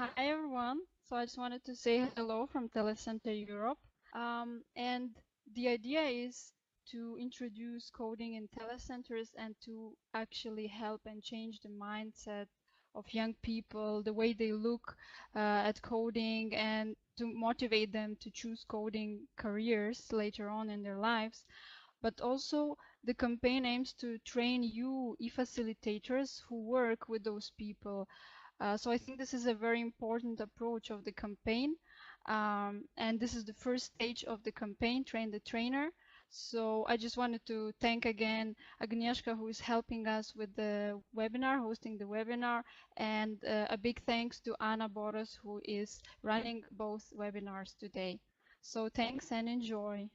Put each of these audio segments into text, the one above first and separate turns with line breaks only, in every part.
Hi everyone. So I just wanted to say hello from Telecenter Europe. And the idea is to introduce coding in telecenters and to actually help and change the mindset of young people, the way they look at coding, and to motivate them to choose coding careers later on in their lives. But also the campaign aims to train you e-facilitators who work with those people. So I think this is a very important approach of the campaign. And this is the first stage of the campaign, Train the Trainer. So I just wanted to thank again Agnieszka, who is helping us with the webinar, hosting the webinar, and a big thanks to Anna Boros, who is running both webinars today. So thanks and enjoy.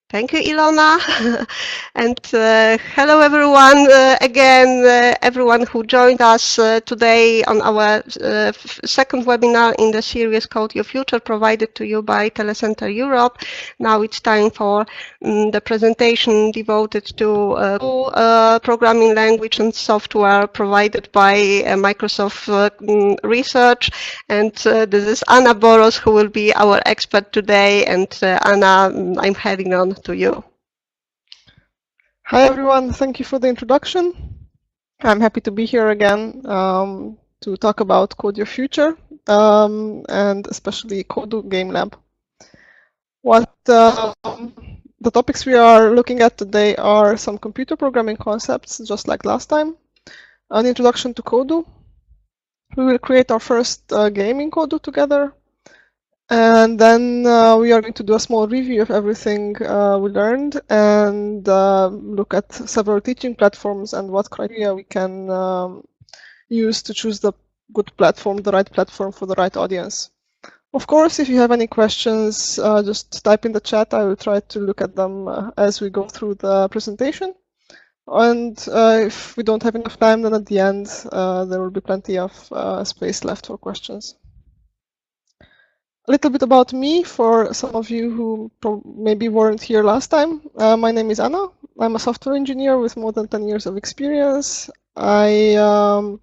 Thank you, Ilona. And hello, everyone. Again, everyone who joined us today on our second webinar in the series Code Your Future, provided to you by Telecenter Europe. Now it's time for the presentation devoted to programming language and software provided by Microsoft Research. And this is Anna Boros, who will be our expert today. And Anna, I'm heading on to you.
Hi everyone, thank you for the introduction. I'm happy to be here again to talk about Code Your Future and especially Kodu Game Lab. What the topics we are looking at today are some computer programming concepts, just like last time, an introduction to Kodu. We will create our first game in Kodu together, and then we are going to do a small review of everything we learned and look at several teaching platforms and what criteria we can use to choose the good platform, the right platform for the right audience. Of course, if you have any questions, just type in the chat. I will try to look at them as we go through the presentation. And if we don't have enough time, then at the end, there will be plenty of space left for questions. A little bit about me for some of you who maybe weren't here last time. My name is Anna. I'm a software engineer with more than 10 years of experience. I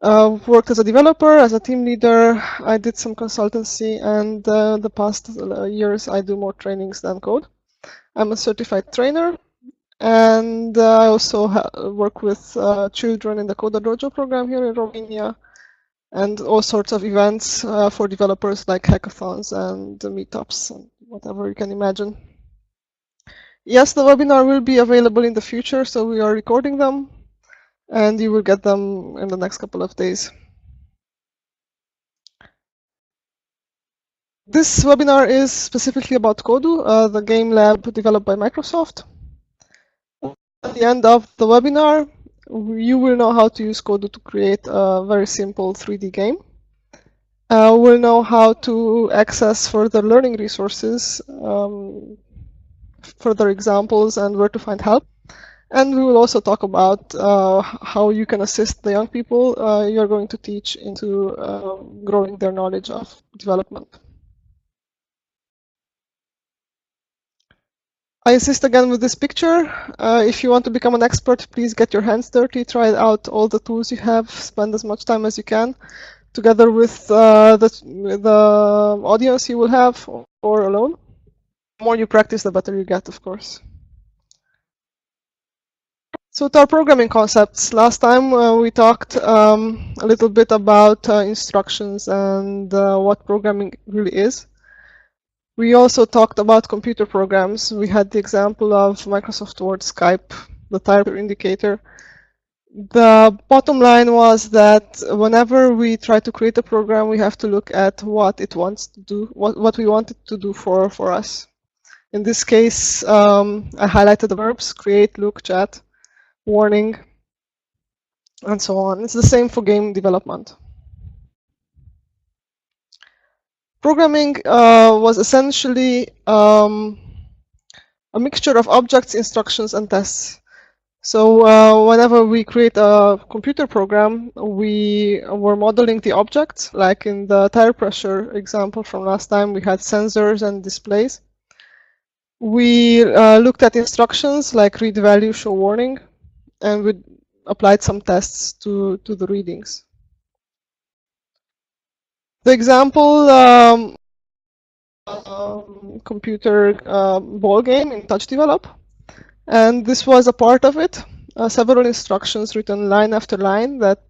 worked as a developer, as a team leader. I did some consultancy, and the past years I do more trainings than code. I'm a certified trainer, and I also work with children in the Coda Dojo program here in Romania, and all sorts of events for developers like hackathons and meetups and whatever you can imagine. Yes, the webinar will be available in the future, so we are recording them, and you will get them in the next couple of days. This webinar is specifically about Kodu, the game lab developed by Microsoft. At the end of the webinar, you will know how to use Kodu to create a very simple 3D game. We'll know how to access further learning resources, further examples, and where to find help. And we will also talk about how you can assist the young people you're going to teach into growing their knowledge of development. I assist again with this picture. If you want to become an expert, please get your hands dirty, try out all the tools you have, spend as much time as you can, together with the audience you will have, or alone. The more you practice, the better you get, of course. So to our programming concepts, last time we talked a little bit about instructions and what programming really is. We also talked about computer programs. We had the example of Microsoft Word, Skype, the type indicator. The bottom line was that whenever we try to create a program, we have to look at what it wants to do, what we want it to do for us. In this case, I highlighted the verbs: create, look, chat, warning, and so on. It's the same for game development. Programming was essentially a mixture of objects, instructions, and tests. So whenever we create a computer program, we were modeling the objects, like in the tire pressure example from last time, we had sensors and displays. We looked at instructions like read value, show warning, and we applied some tests to the readings. The example computer ball game in TouchDevelop, and this was a part of it. Several instructions written line after line that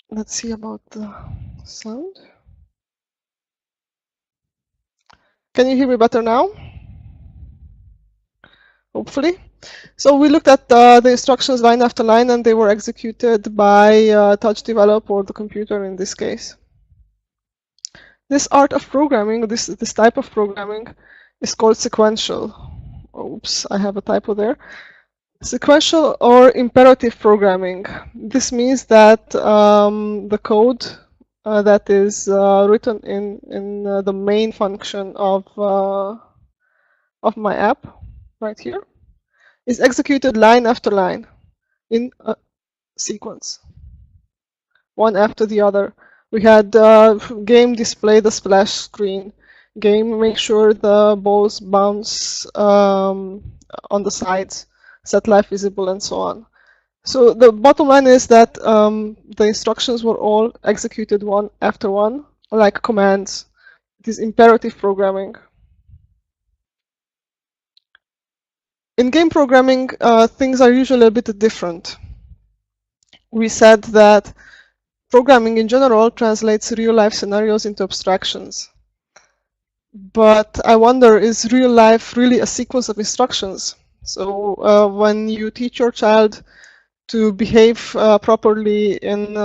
let's see about the sound. Can you hear me better now? Hopefully. So we looked at the instructions line after line, and they were executed by TouchDevelop, or the computer in this case. This art of programming, this type of programming, is called sequential. Oops, I have a typo there. Sequential or imperative programming. This means that the code that is written in the main function of my app, right here, is executed line after line in a sequence, one after the other. We had game display the splash screen, game make sure the balls bounce on the sides, set live visible, and so on. So the bottom line is that the instructions were all executed one after one, like commands. It is imperative programming. In game programming, things are usually a bit different. We said that programming in general translates real-life scenarios into abstractions. But I wonder, is real life really a sequence of instructions? So when you teach your child to behave properly in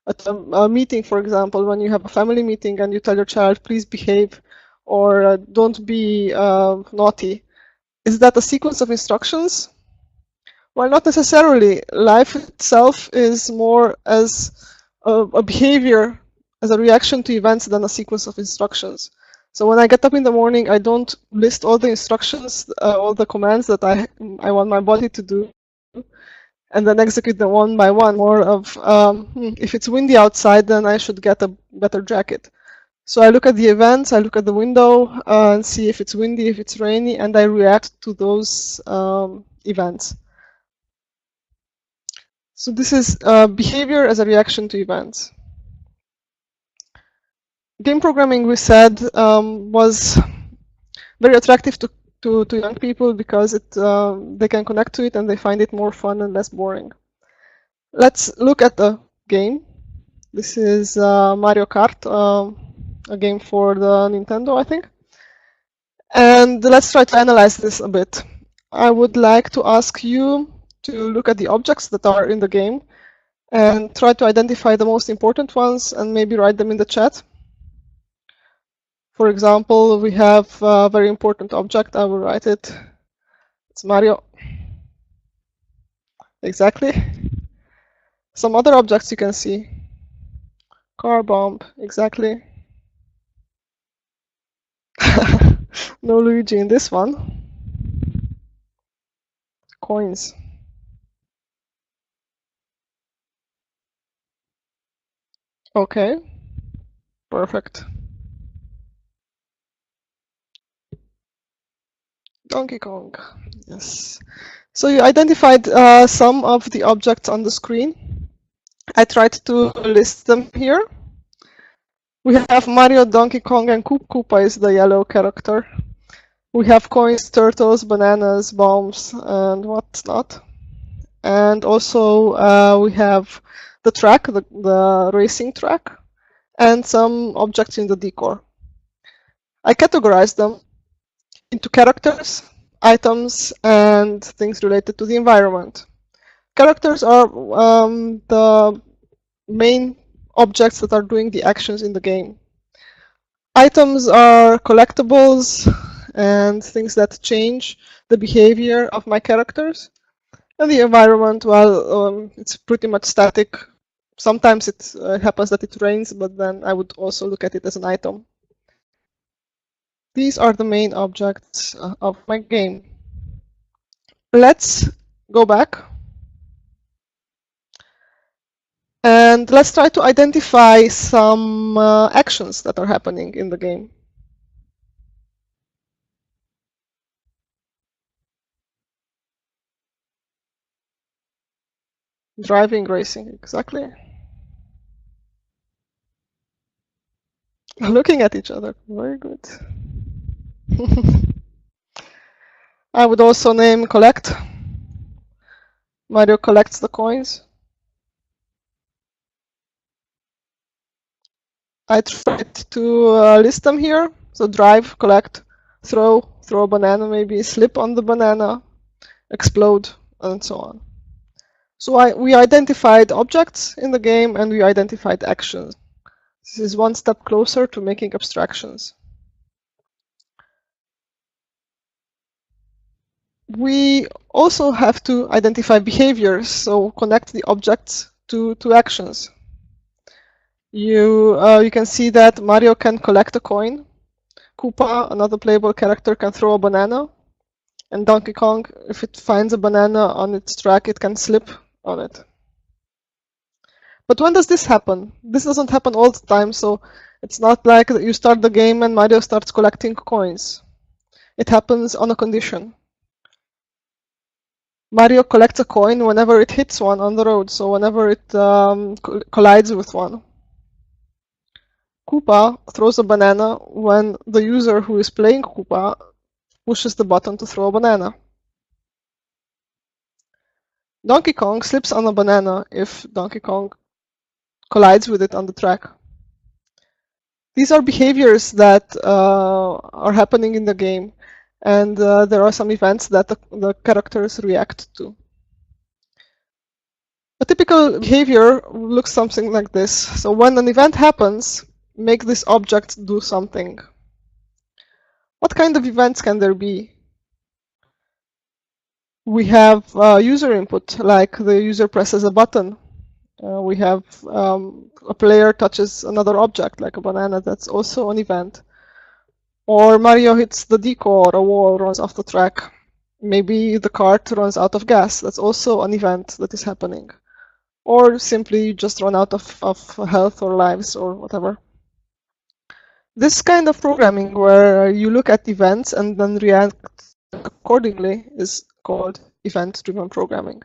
at a meeting, for example, when you have a family meeting and you tell your child, please behave, or don't be naughty, is that a sequence of instructions? Well, not necessarily. Life itself is more as a behavior, as a reaction to events, than a sequence of instructions. So when I get up in the morning, I don't list all the instructions, all the commands that I want my body to do, and then execute them one by one. More of, if it's windy outside, then I should get a better jacket. So I look at the events, I look at the window and see if it's windy, if it's rainy, and I react to those events. So this is behavior as a reaction to events. Game programming, we said, was very attractive to young people because they can connect to it and they find it more fun and less boring. Let's look at the game. This is Mario Kart, a game for the Nintendo, I think. And let's try to analyze this a bit. I would like to ask you to look at the objects that are in the game and try to identify the most important ones and maybe write them in the chat. For example, we have a very important object. I will write it. It's Mario. Exactly. Some other objects you can see. Car bomb. Exactly. No Luigi in this one. Coins. Okay. Perfect. Donkey Kong. Yes. So you identified some of the objects on the screen. I tried to list them here. We have Mario, Donkey Kong, and Koopa is the yellow character. We have coins, turtles, bananas, bombs, and whatnot. And also we have the track, the racing track, and some objects in the decor. I categorized them into characters, items, and things related to the environment. Characters are the main objects that are doing the actions in the game. Items are collectibles and things that change the behavior of my characters. And the environment, well, it's pretty much static. Sometimes it happens that it rains, but then I would also look at it as an item. These are the main objects of my game. Let's go back. And let's try to identify some actions that are happening in the game. Driving, racing, exactly. Looking at each other, very good. I would also name collect. Mario collects the coins. I tried to list them here. So drive, collect, throw a banana, maybe slip on the banana, explode, and so on. So we identified objects in the game and we identified actions. This is one step closer to making abstractions. We also have to identify behaviors, so connect the objects to actions. You can see that Mario can collect a coin. Koopa, another playable character, can throw a banana. And Donkey Kong, if it finds a banana on its track, it can slip on it. But when does this happen? This doesn't happen all the time, so it's not like you start the game and Mario starts collecting coins. It happens on a condition. Mario collects a coin whenever it hits one on the road, so whenever it collides with one. Koopa throws a banana when the user who is playing Koopa pushes the button to throw a banana. Donkey Kong slips on a banana if Donkey Kong collides with it on the track. These are behaviors that are happening in the game, and there are some events that the characters react to. A typical behavior looks something like this. So when an event happens, make this object do something. What kind of events can there be? We have user input, like the user presses a button. We have a player touches another object, like a banana. That's also an event. Or Mario hits the decor, a wall runs off the track. Maybe the cart runs out of gas. That's also an event that is happening. Or simply you just run out of health or lives or whatever. This kind of programming where you look at events and then react accordingly is called event-driven programming.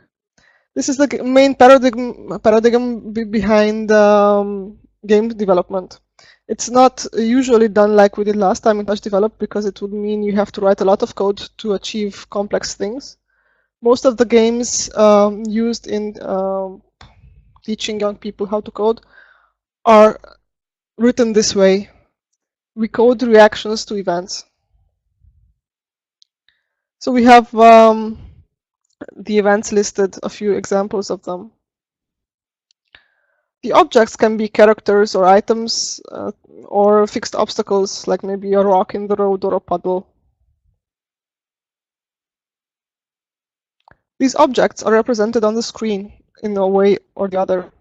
This is the main paradigm behind game development. It's not usually done like we did last time in Touch Develop, because it would mean you have to write a lot of code to achieve complex things. Most of the games used in teaching young people how to code are written this way. We code reactions to events. So we have the events listed, a few examples of them. The objects can be characters or items or fixed obstacles, like maybe a rock in the road or a puddle. These objects are represented on the screen in a way or the other.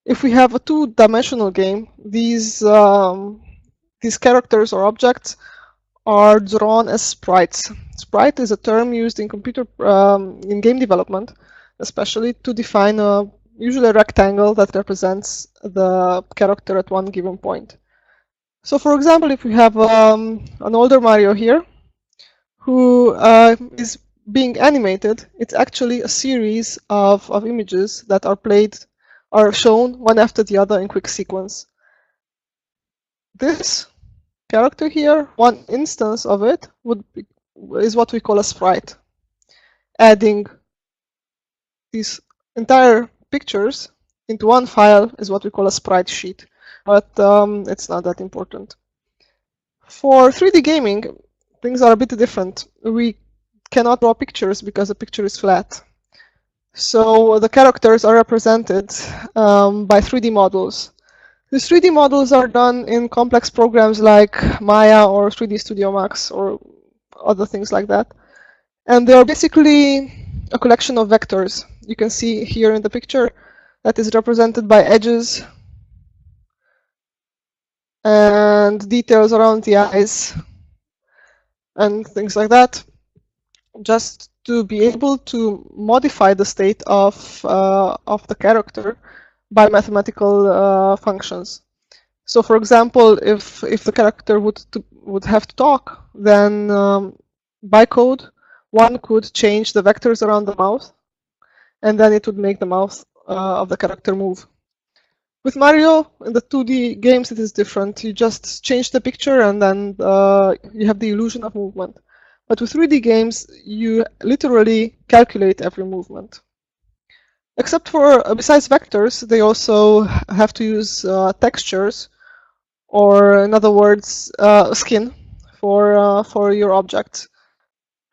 If we have a two-dimensional game, these characters or objects are drawn as sprites. Sprite is a term used in in game development, especially to define usually a rectangle that represents the character at one given point. So for example, if we have an older Mario here who is being animated, it's actually a series of images that are shown one after the other in quick sequence. This character here, one instance of it is what we call a sprite. Adding these entire pictures into one file is what we call a sprite sheet, but it's not that important. For 3D gaming, things are a bit different. We cannot draw pictures because the picture is flat. So the characters are represented by 3D models. These 3D models are done in complex programs like Maya or 3D Studio Max or other things like that. And they are basically a collection of vectors. You can see here in the picture that is represented by edges and details around the eyes and things like that, just to be able to modify the state of the character by mathematical functions. So for example, if the character would have to talk, then by code, one could change the vectors around the mouth, and then it would make the mouth of the character move. With Mario, in the 2D games, it is different. You just change the picture and then you have the illusion of movement. But with 3D games, you literally calculate every movement. Except for, besides vectors, they also have to use textures, or in other words, skin for your object.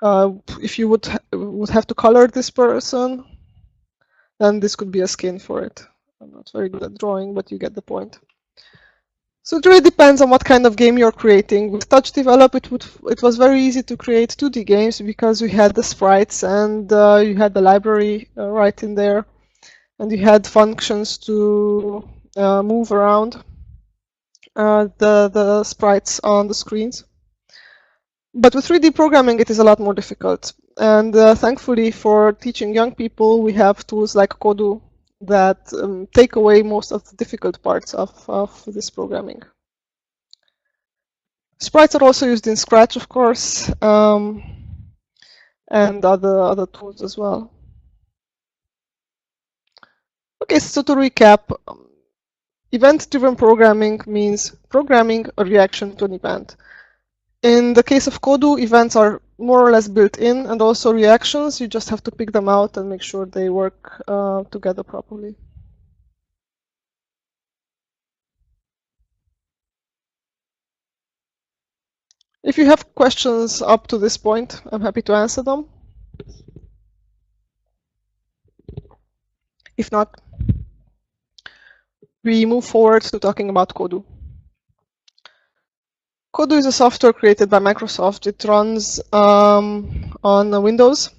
If you would have to color this person, then this could be a skin for it. I'm not very good at drawing, but you get the point. So it really depends on what kind of game you're creating. With Touch Develop, it was very easy to create 2D games because we had the sprites and you had the library right in there, and you had functions to move around the sprites on the screens. But with 3D programming, it is a lot more difficult. And thankfully, for teaching young people, we have tools like Kodu that take away most of the difficult parts of this programming. Sprites are also used in Scratch, of course, and other tools as well. Okay, so to recap, event-driven programming means programming a reaction to an event. In the case of Kodu, events are more or less built in, and also reactions, you just have to pick them out and make sure they work together properly. If you have questions up to this point, I'm happy to answer them. If not, we move forward to talking about Kodu. Kodu is a software created by Microsoft. It runs on Windows.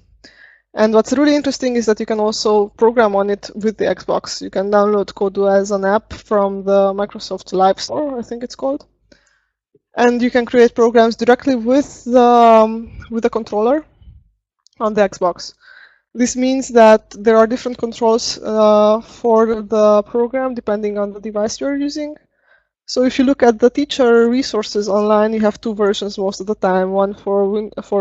And what's really interesting is that you can also program on it with the Xbox. You can download Kodu as an app from the Microsoft Live Store, I think it's called. And you can create programs directly with the controller on the Xbox. This means that there are different controls for the program depending on the device you're using. So if you look at the teacher resources online, you have two versions most of the time, one for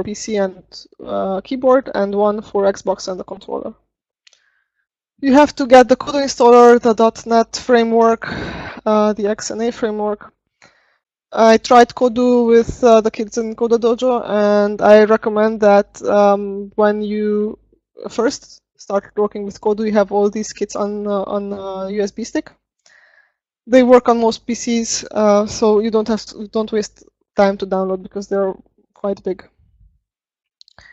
PC and keyboard, and one for Xbox and the controller. You have to get the Kodu installer, the .NET framework, the XNA framework. I tried Kodu with the kids in Kodu Dojo, and I recommend that when you first start working with Kodu, you have all these kits on a USB stick. They work on most PCs, so you don't waste time to download because they're quite big.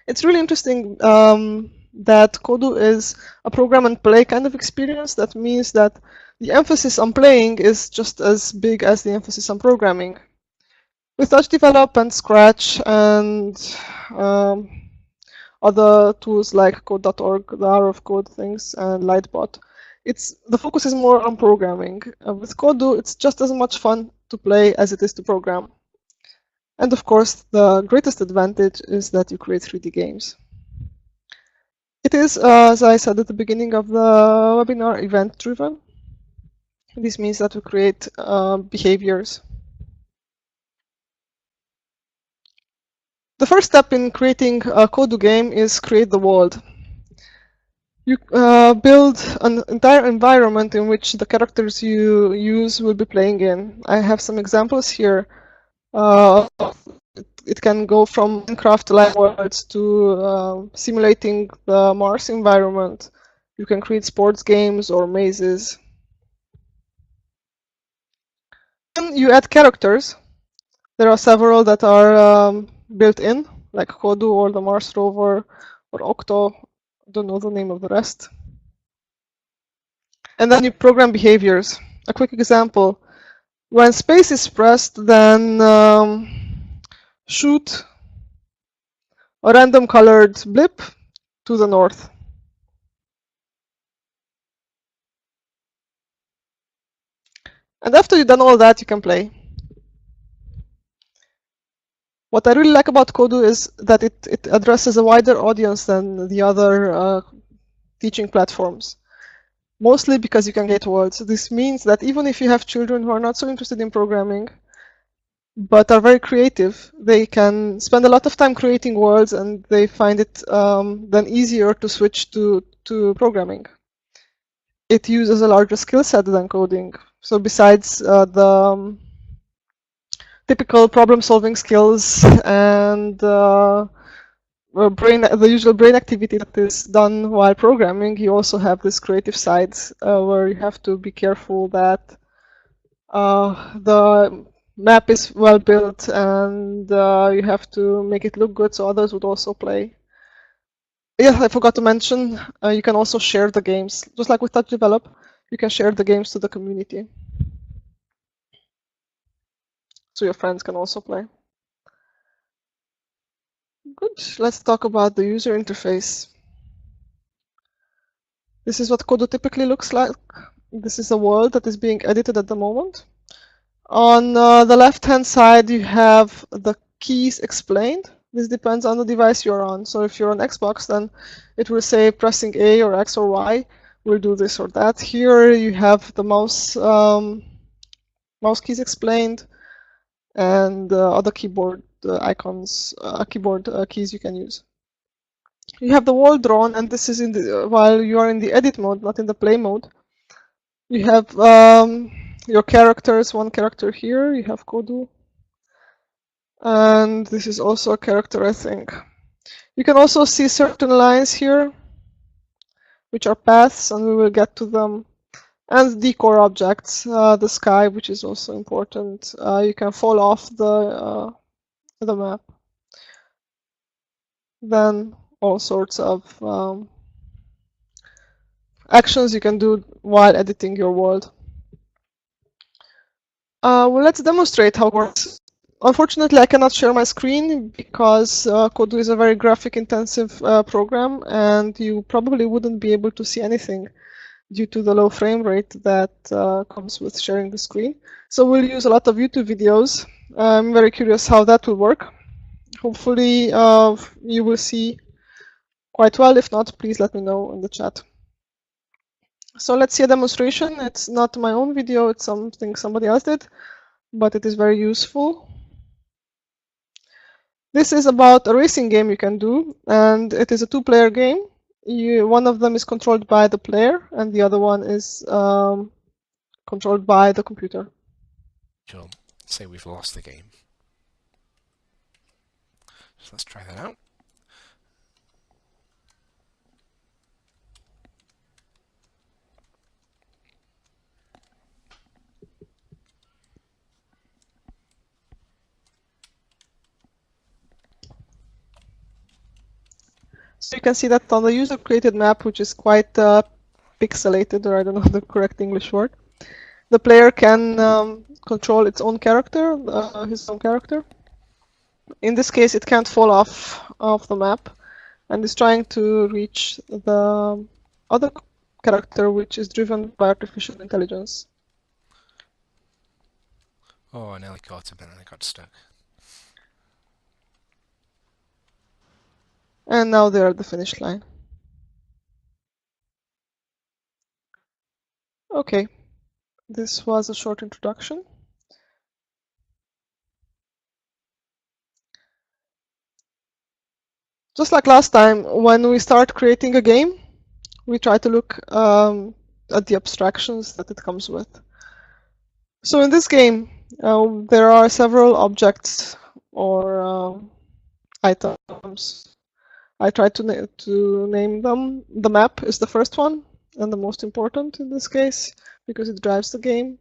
It's really interesting that Kodu is a program and play kind of experience. That means that the emphasis on playing is just as big as the emphasis on programming. With Touch Develop and Scratch and other tools like Code.org, the Hour of Code things, and Lightbot, the focus is more on programming. With Kodu, it's just as much fun to play as it is to program. And of course, the greatest advantage is that you create 3D games. It is, as I said at the beginning of the webinar, event-driven. This means that we create behaviors. The first step in creating a Kodu game is create the world. You build an entire environment in which the characters you use will be playing in. I have some examples here. It can go from Minecraft-like worlds to simulating the Mars environment. You can create sports games or mazes. Then you add characters. There are several that are built in, like Kodu or the Mars rover or Octo. I don't know the name of the rest. And then you program behaviors. A quick example. When space is pressed, then shoot a random colored blip to the north. And after you've done all that, you can play. What I really like about Kodu is that it addresses a wider audience than the other teaching platforms. Mostly because you can get worlds. This means that even if you have children who are not so interested in programming, but are very creative, they can spend a lot of time creating worlds, and they find it then easier to switch to programming. it uses a larger skill set than coding. So besides the typical problem-solving skills and the usual brain activity that is done while programming, you also have this creative side where you have to be careful that the map is well built and you have to make it look good so others would also play. Yeah, I forgot to mention, you can also share the games. Just like with Touch Develop, you can share the games to the community. So your friends can also play. Good, let's talk about the user interface. This is what Kodu typically looks like. This is a world that is being edited at the moment. On the left-hand side, you have the keys explained. This depends on the device you're on. So if you're on Xbox, then it will say pressing A or X or Y will do this or that. Here you have the mouse keys explained and other keyboard icons, keyboard keys you can use. You have the world drawn, and this is in the while you are in the edit mode, not in the play mode. You have your characters, one character here, you have Kodu. And this is also a character, I think. You can also see certain lines here, which are paths, and we will get to them. And decor objects, the sky, which is also important. You can fall off the map. Then all sorts of actions you can do while editing your world. Well, let's demonstrate how it works. Unfortunately, I cannot share my screen because Kodu is a very graphic-intensive program, and you probably wouldn't be able to see anything due to the low frame rate that comes with sharing the screen. So we'll use a lot of YouTube videos. I'm very curious how that will work. Hopefully, you will see quite well. If not, please let me know in the chat. So let's see a demonstration. It's not my own video, it's something somebody else did, but it is very useful. This is about a racing game you can do, and it is a two-player game. One of them is controlled by the player, and the other one is controlled by the computer.
Sure. Say we've lost the game. So let's try that out.
So you can see that on the user-created map, which is quite pixelated, or I don't know the correct English word, the player can control its own character, his own character. In this case, it can't fall off the map, and is trying to reach the other character, which is driven by artificial intelligence.
Oh, I nearly caught him and I got stuck.
And now they're at the finish line. Okay, this was a short introduction. Just like last time, when we start creating a game, we try to look at the abstractions that it comes with. So in this game, there are several objects or items. I tried to name them. The map is the first one, and the most important in this case, because it drives the game.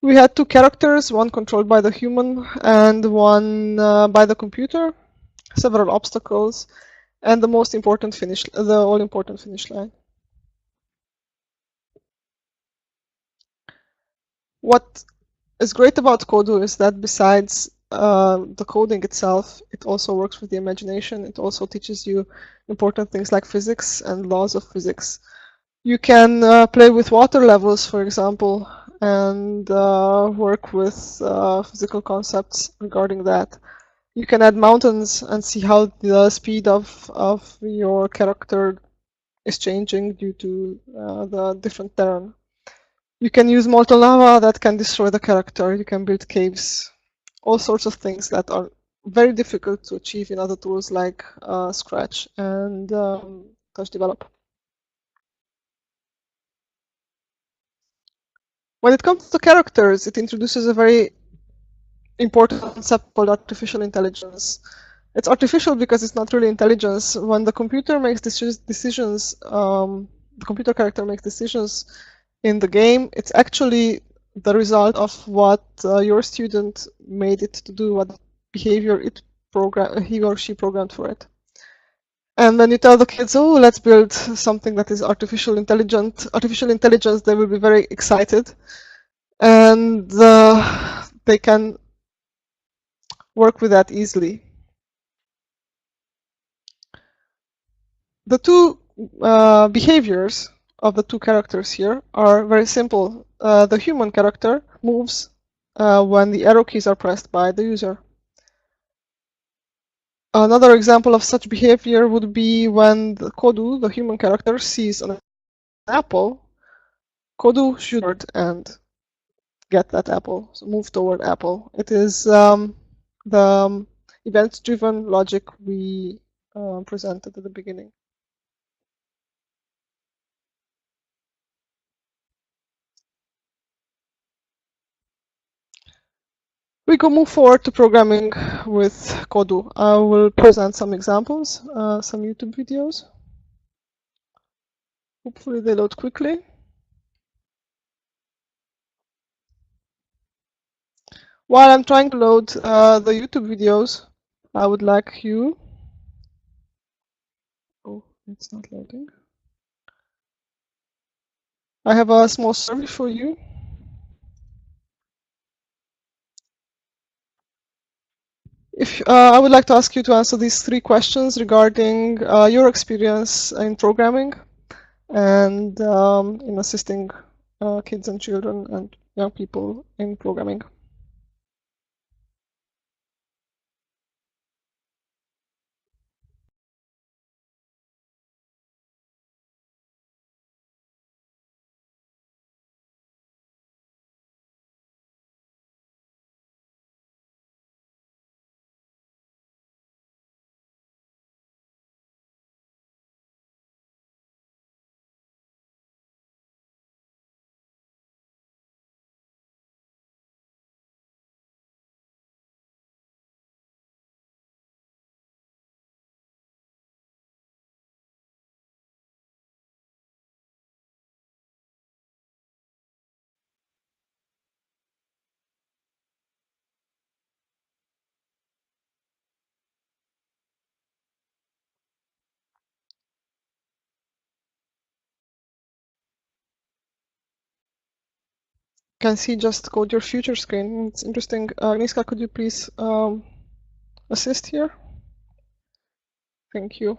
We had two characters, one controlled by the human and one by the computer, several obstacles, and the most important the all-important finish line. What is great about Kodu is that besides the coding itself, it also works with the imagination. It also teaches you important things like physics and laws of physics. You can play with water levels, for example, and work with physical concepts regarding that. You can add mountains and see how the speed of your character is changing due to the different terrain. You can use molten lava that can destroy the character. You can build caves. All sorts of things that are very difficult to achieve in other tools like Scratch and Touch Develop. When it comes to characters, it introduces a very important concept called artificial intelligence. It's artificial because it's not really intelligence. When the computer makes decisions, the computer character makes decisions in the game, it's actually the result of what your student made it to do, what behavior he or she programmed for it. And when you tell the kids, oh, let's build something that is artificial intelligence, they will be very excited. And they can work with that easily. The two behaviors of the two characters here are very simple. The human character moves when the arrow keys are pressed by the user. Another example of such behavior would be when the Kodu, the human character, sees an apple. Kodu should and get that apple, so move toward apple. It is the event-driven logic we presented at the beginning. We can move forward to programming with Kodu. I will present some examples, some YouTube videos. Hopefully they load quickly. While I'm trying to load the YouTube videos, I would like you... Oh, it's not loading. I have a small survey for you. I would like to ask you to answer these 3 questions regarding your experience in programming and in assisting kids and children and young people in programming. Can see just Code Your Future screen. It's interesting. Agnieszka, could you please assist here? Thank you.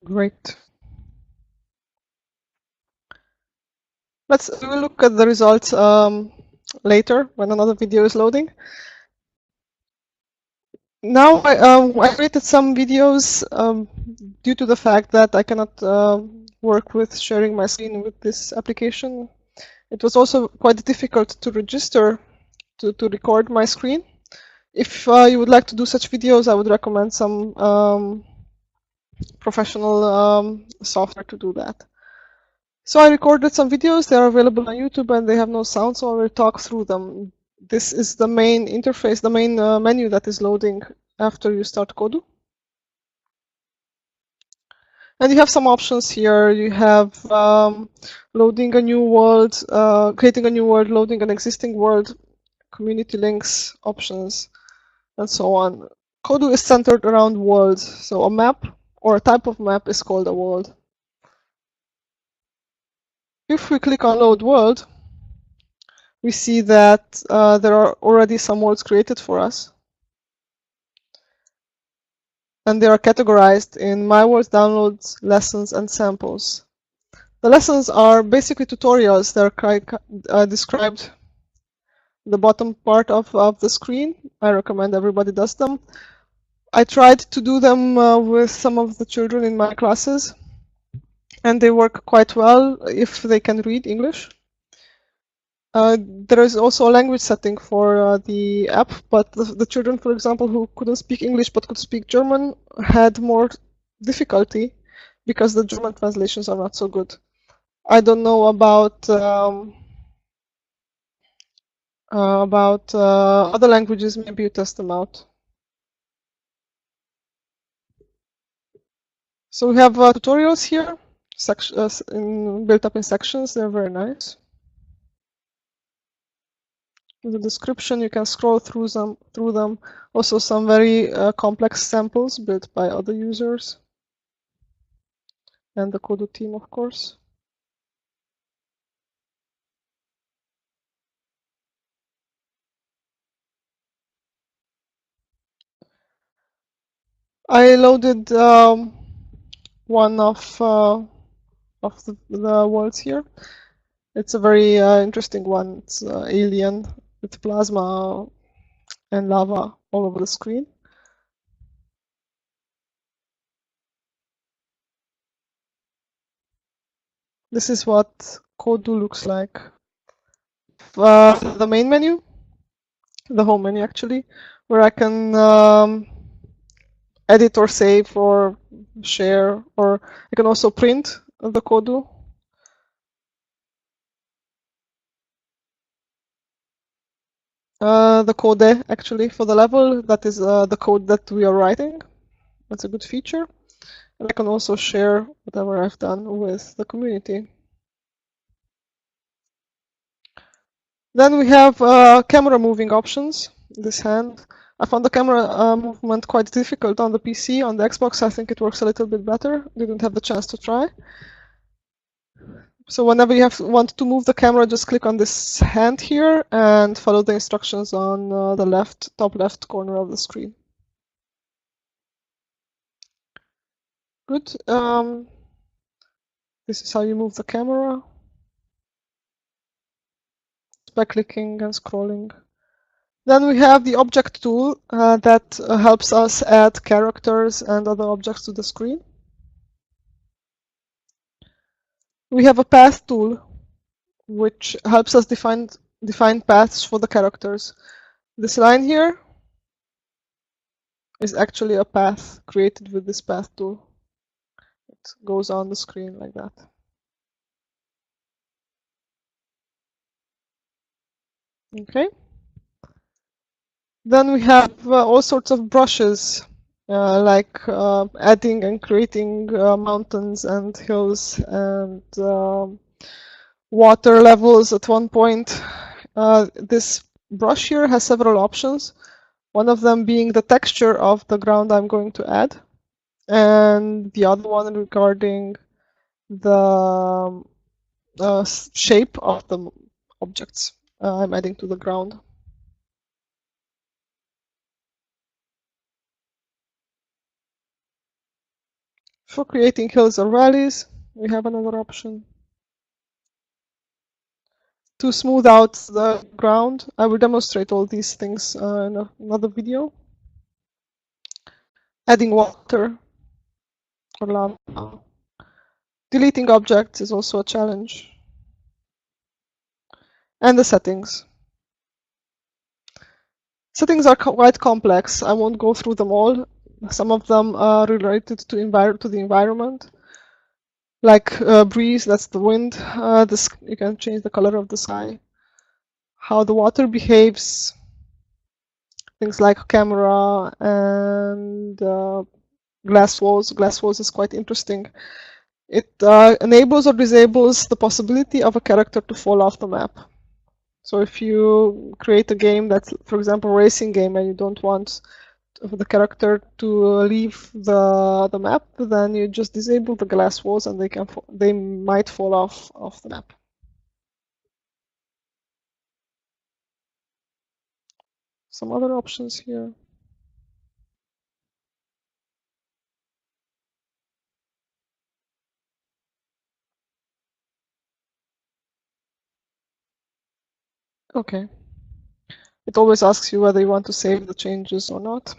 Great. We will look at the results later when another video is loading. Now I created some videos due to the fact that I cannot work with sharing my screen with this application. It was also quite difficult to register to record my screen. If you would like to do such videos, I would recommend some professional software to do that. So I recorded some videos. They are available on YouTube and they have no sound, so I will talk through them. This is the main interface, the main menu that is loading after you start Kodu. And you have some options here. You have loading a new world, creating a new world, loading an existing world, community links, options, and so on. Kodu is centered around worlds. So a map or a type of map is called a world. If we click on Load World, we see that there are already some worlds created for us. and they are categorized in My Words downloads, lessons, and samples. The lessons are basically tutorials that are described in the bottom part of the screen. I recommend everybody does them. I tried to do them with some of the children in my classes, and they work quite well if they can read English. There is also a language setting for the app, but the children, for example, who couldn't speak English but could speak German had more difficulty because the German translations are not so good. I don't know about other languages. Maybe you test them out. So we have tutorials here, built up in sections. They're very nice. In the description, you can scroll through them. Also, some very complex samples built by other users and the Kodu team, of course. I loaded one of the worlds here. It's a very interesting one. It's alien with plasma and lava all over the screen. This is what Kodu looks like. The main menu, the home menu actually, where I can edit or save or share, or I can also print the Kodu. The code actually for the level, that is the code that we are writing. That's a good feature. And I can also share whatever I've done with the community. Then we have camera moving options. This hand, I found the camera movement quite difficult on the PC. On the Xbox, I think it works a little bit better. Didn't have the chance to try. So whenever you want to move the camera, just click on this hand here and follow the instructions on the top left corner of the screen. Good. This is how you move the camera by clicking and scrolling. Then we have the object tool that helps us add characters and other objects to the screen. We have a path tool, which helps us define paths for the characters. This line here is actually a path created with this path tool. It goes on the screen like that. Okay. Then we have all sorts of brushes, like adding and creating mountains and hills and water levels at one point. This brush here has several options, one of them being the texture of the ground I'm going to add, and the other one regarding the shape of the objects I'm adding to the ground. For creating hills or valleys, we have another option. To smooth out the ground, I will demonstrate all these things in another video. Adding water or lava. Deleting objects is also a challenge. And the settings. Settings are quite complex. I won't go through them all. Some of them are related to the environment. Like breeze, that's the wind. You can change the color of the sky. How the water behaves. Things like camera and glass walls. Glass walls is quite interesting. It enables or disables the possibility of a character to fall off the map. So if you create a game that's, for example, a racing game, and you don't want the character to leave the map, then you just disable the glass walls, and they might fall off the map. Some other options here. Okay. It always asks you whether you want to save the changes or not.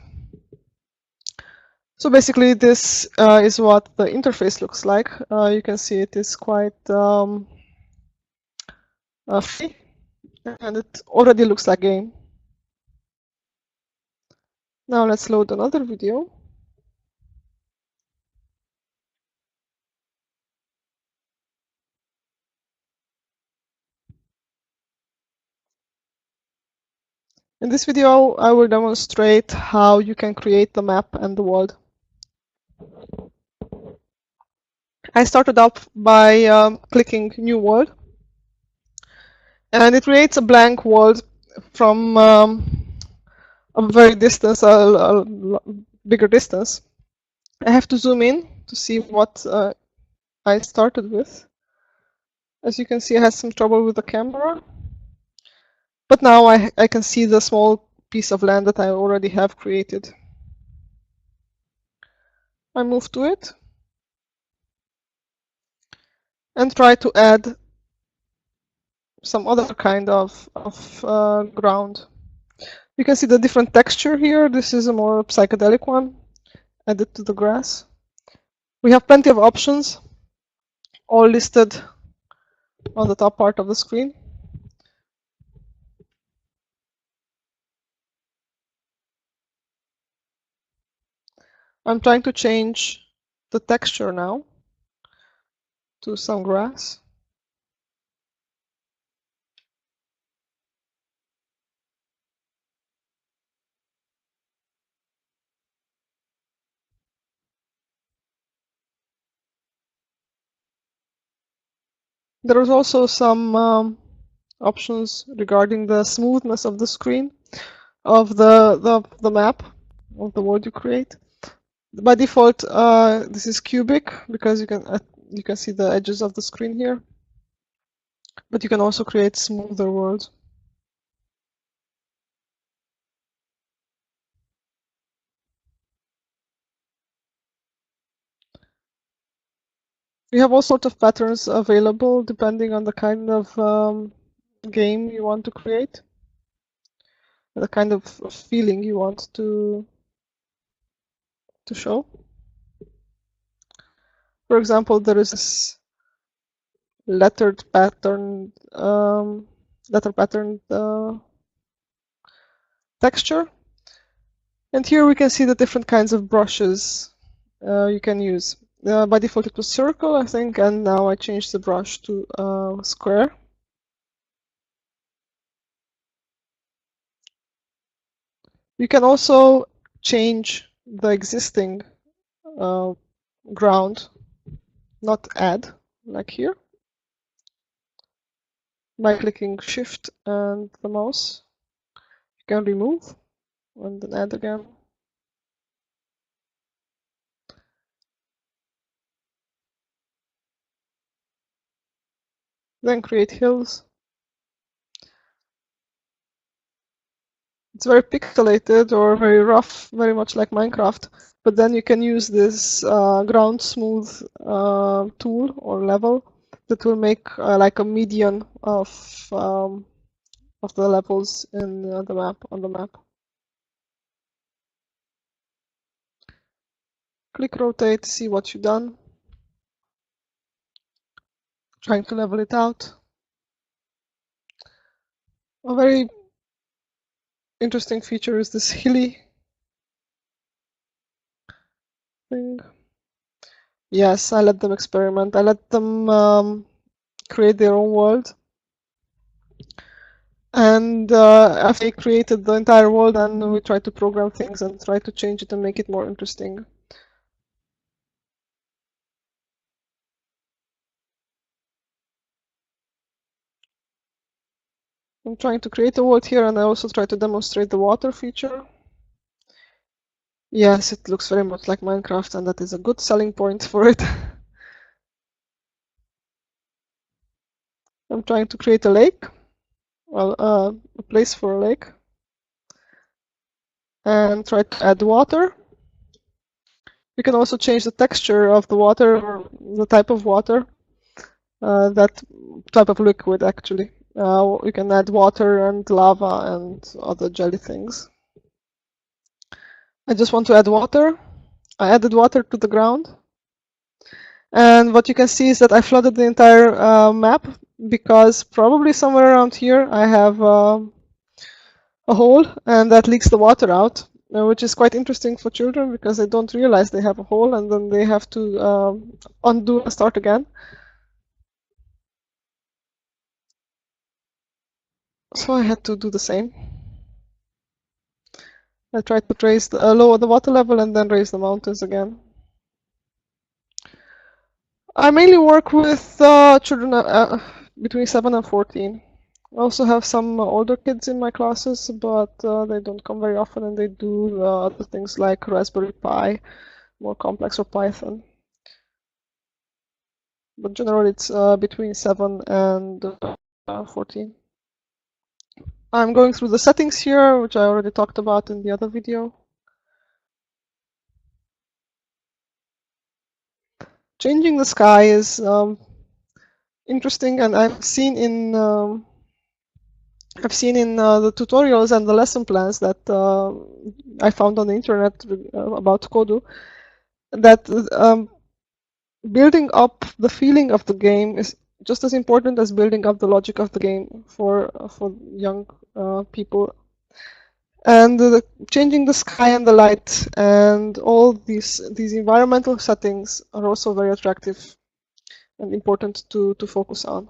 So basically, this is what the interface looks like. You can see it is quite free, and it already looks like a game. Now let's load another video. In this video, I will demonstrate how you can create the map and the world. I started up by clicking New World, and it creates a blank world from a very distance, a bigger distance. I have to zoom in to see what I started with. As you can see, I had some trouble with the camera, but now I can see the small piece of land that I already have created. I move to it and try to add some other kind of ground. You can see the different texture here. This is a more psychedelic one, added to the grass. We have plenty of options, all listed on the top part of the screen. I'm trying to change the texture now to some grass. There is also some options regarding the smoothness of the screen of the map of the world you create. By default, this is cubic because you can see the edges of the screen here, but you can also create smoother worlds. You have all sorts of patterns available depending on the kind of game you want to create, the kind of feeling you want to show. For example, there is this letter pattern texture, and here we can see the different kinds of brushes you can use. By default it was circle, I think, and now I changed the brush to square. You can also change the existing ground, not add, like here, by clicking Shift and the mouse. You can remove and then add again. Then create hills. It's very pixelated or very rough, very much like Minecraft, but then you can use this ground smooth tool or level that will make like a median of the levels in the map, on the map. Click rotate to see what you've done. Trying to level it out. A very interesting feature is this hilly thing. Yes, I let them experiment. I let them create their own world. And after they created the entire world, and we tried to program things and try to change it and make it more interesting. I'm trying to create a world here, and I also try to demonstrate the water feature. Yes, it looks very much like Minecraft, and that is a good selling point for it. I'm trying to create a lake, well, a place for a lake, and try to add water. You can also change the texture of the water or the type of water, that type of liquid actually. You can add water and lava and other jelly things. I just want to add water. I added water to the ground. And what you can see is that I flooded the entire map because probably somewhere around here I have a hole and that leaks the water out, which is quite interesting for children because they don't realize they have a hole and then they have to undo and start again. So I had to do the same. I tried to lower the water level and then raise the mountains again. I mainly work with children between 7 and 14. I also have some older kids in my classes, but they don't come very often and they do other things like Raspberry Pi, more complex, or Python. But generally it's between 7 and 14. I'm going through the settings here, which I already talked about in the other video. Changing the sky is interesting, and I've seen in the tutorials and the lesson plans that I found on the internet about Kodu that building up the feeling of the game is just as important as building up the logic of the game for young people. And changing the sky and the light and all these environmental settings are also very attractive and important to focus on.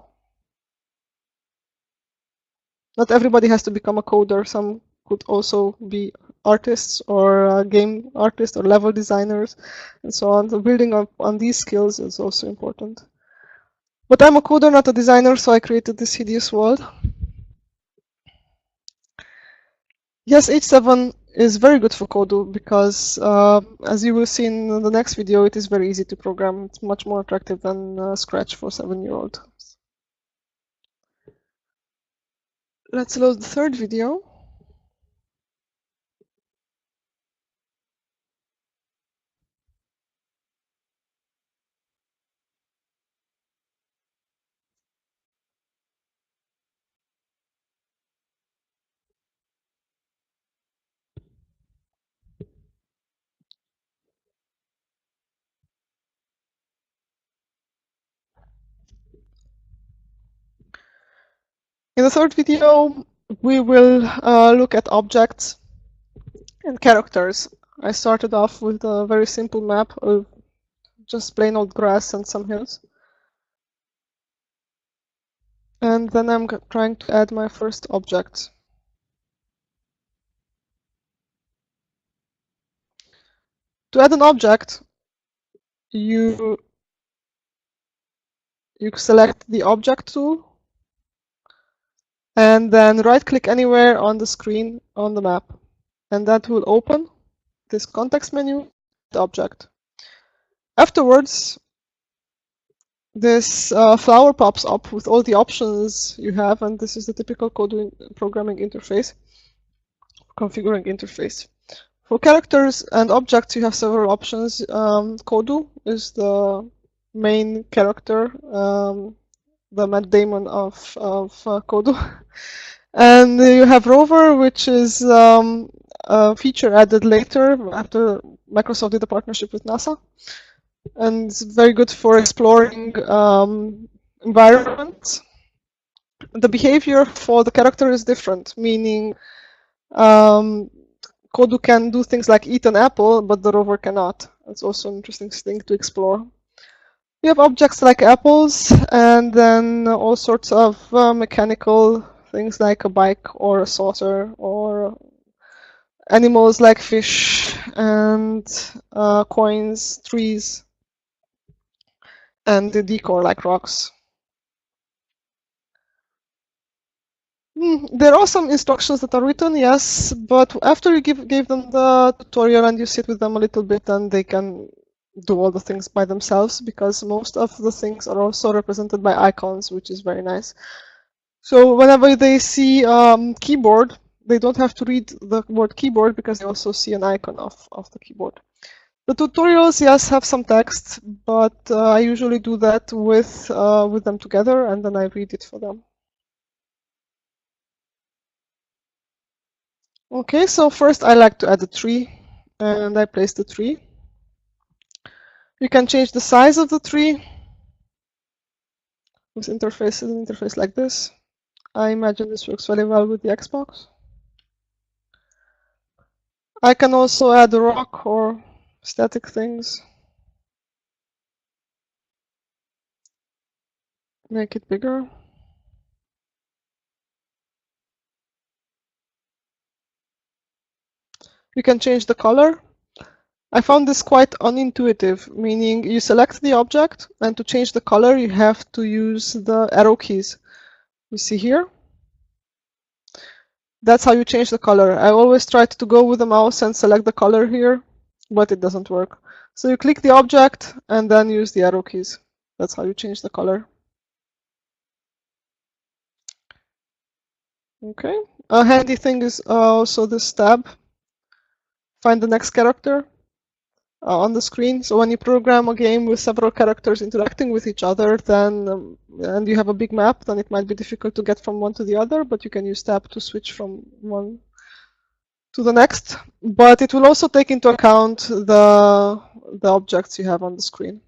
Not everybody has to become a coder. Some could also be artists or game artists or level designers and so on. So building up on these skills is also important. But I'm a coder, not a designer, so I created this hideous world. Yes, H7 is very good for Kodu because, as you will see in the next video, it is very easy to program. It's much more attractive than Scratch for 7-year-olds. Let's load the third video. In the third video, we will look at objects and characters. I started off with a very simple map of just plain old grass and some hills. And then I'm trying to add my first object. To add an object, you select the object tool and then right-click anywhere on the screen on the map. And that will open this context menu, the object. Afterwards, this flower pops up with all the options you have, and this is the typical Kodu programming interface, configuring interface. For characters and objects, you have several options. Kodu is the main character, the Matt Damon of Kodu. And you have Rover, which is a feature added later after Microsoft did a partnership with NASA. And it's very good for exploring environment. The behavior for the character is different, meaning Kodu can do things like eat an apple, but the rover cannot. That's also an interesting thing to explore. We have objects like apples, and then all sorts of mechanical things like a bike or a saucer, or animals like fish and coins, trees, and the decor like rocks. There are some instructions that are written, yes, but after you gave them the tutorial and you sit with them a little bit, then they can do all the things by themselves, because most of the things are also represented by icons, which is very nice. So whenever they see keyboard, they don't have to read the word keyboard because they also see an icon of the keyboard. The tutorials, yes, have some text, but I usually do that with them together, and then I read it for them. Okay, so first I like to add a tree, and I place the tree. You can change the size of the tree. This interface is an interface like this. I imagine this works very well with the Xbox. I can also add a rock or static things. Make it bigger. You can change the color. I found this quite unintuitive, meaning you select the object, and to change the color you have to use the arrow keys. You see here? That's how you change the color. I always tried to go with the mouse and select the color here, but it doesn't work. So you click the object and then use the arrow keys. That's how you change the color. Okay. A handy thing is also this tab. Find the next character on the screen. So when you program a game with several characters interacting with each other, then and you have a big map, then it might be difficult to get from one to the other, but you can use tab to switch from one to the next. But it will also take into account the objects you have on the screen.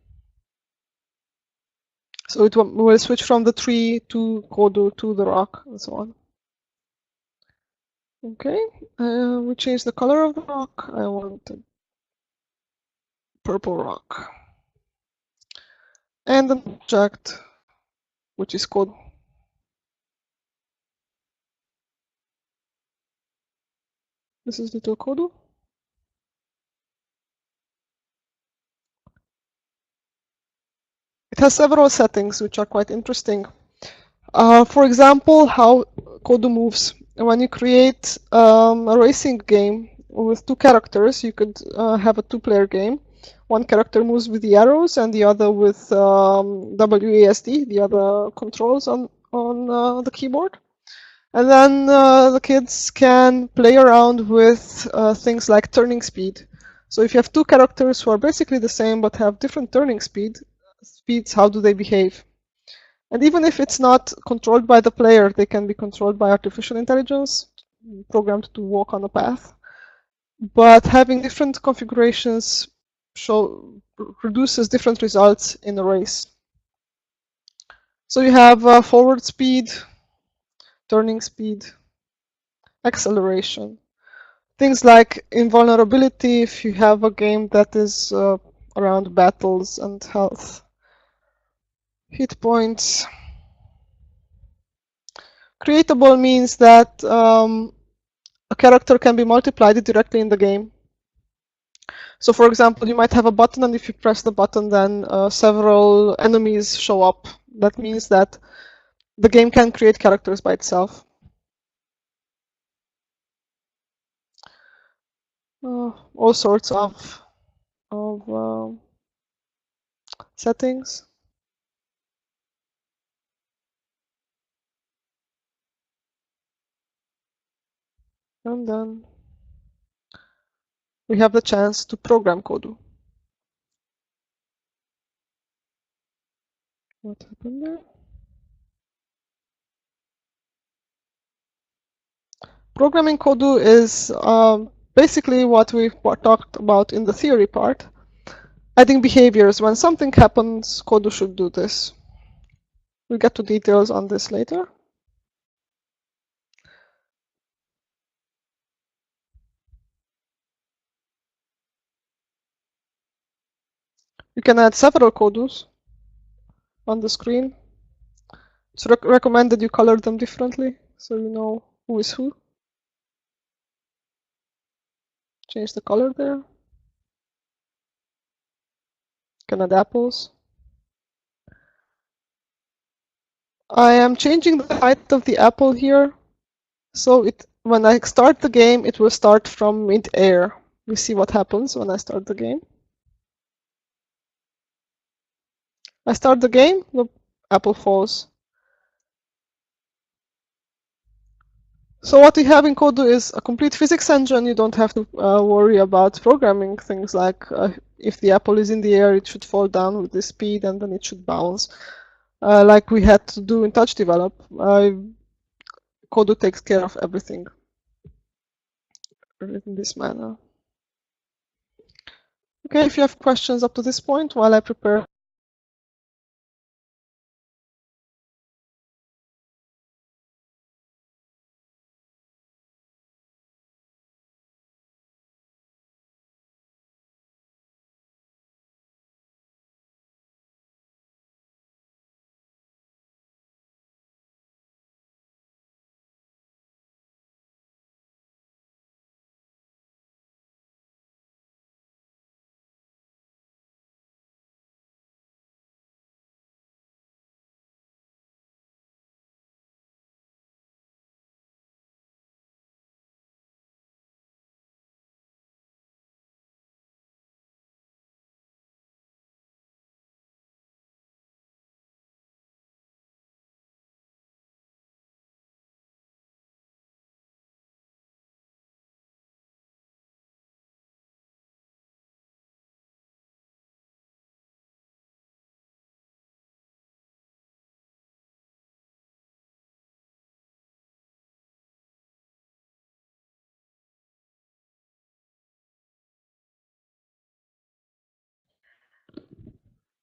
So it will switch from the tree to Kodu to the rock and so on. Okay, we change the color of the rock. I want a purple rock. And an object, which is called. This is little Kodu. It has several settings which are quite interesting. For example, how Kodu moves. When you create a racing game with two characters, you could have a two-player game. One character moves with the arrows and the other with WASD, the other controls on the keyboard. And then the kids can play around with things like turning speed. So if you have two characters who are basically the same but have different turning speeds, how do they behave? And even if it's not controlled by the player, they can be controlled by artificial intelligence, programmed to walk on a path. But having different configurations produces different results in a race. So you have forward speed, turning speed, acceleration. Things like invulnerability if you have a game that is around battles and health. Hit points. Creatable means that a character can be multiplied directly in the game. So for example, you might have a button, and if you press the button, then several enemies show up. That means that the game can create characters by itself. All sorts of settings. And then we have the chance to program Kodu. What happened there? Programming Kodu is basically what we talked about in the theory part. Adding behaviors. When something happens, Kodu should do this. We'll get to details on this later. You can add several Kodus on the screen. It's recommended you color them differently so you know who is who. Change the color there. You can add apples. I am changing the height of the apple here. So when I start the game, it will start from mid-air. We see what happens when I start the game. I start the game, the apple falls. So what we have in Kodu is a complete physics engine. You don't have to worry about programming things like if the apple is in the air, it should fall down with this speed and then it should bounce. Like we had to do in Touch Develop. Kodu takes care of everything. in this manner. Okay, if you have questions up to this point while I prepare.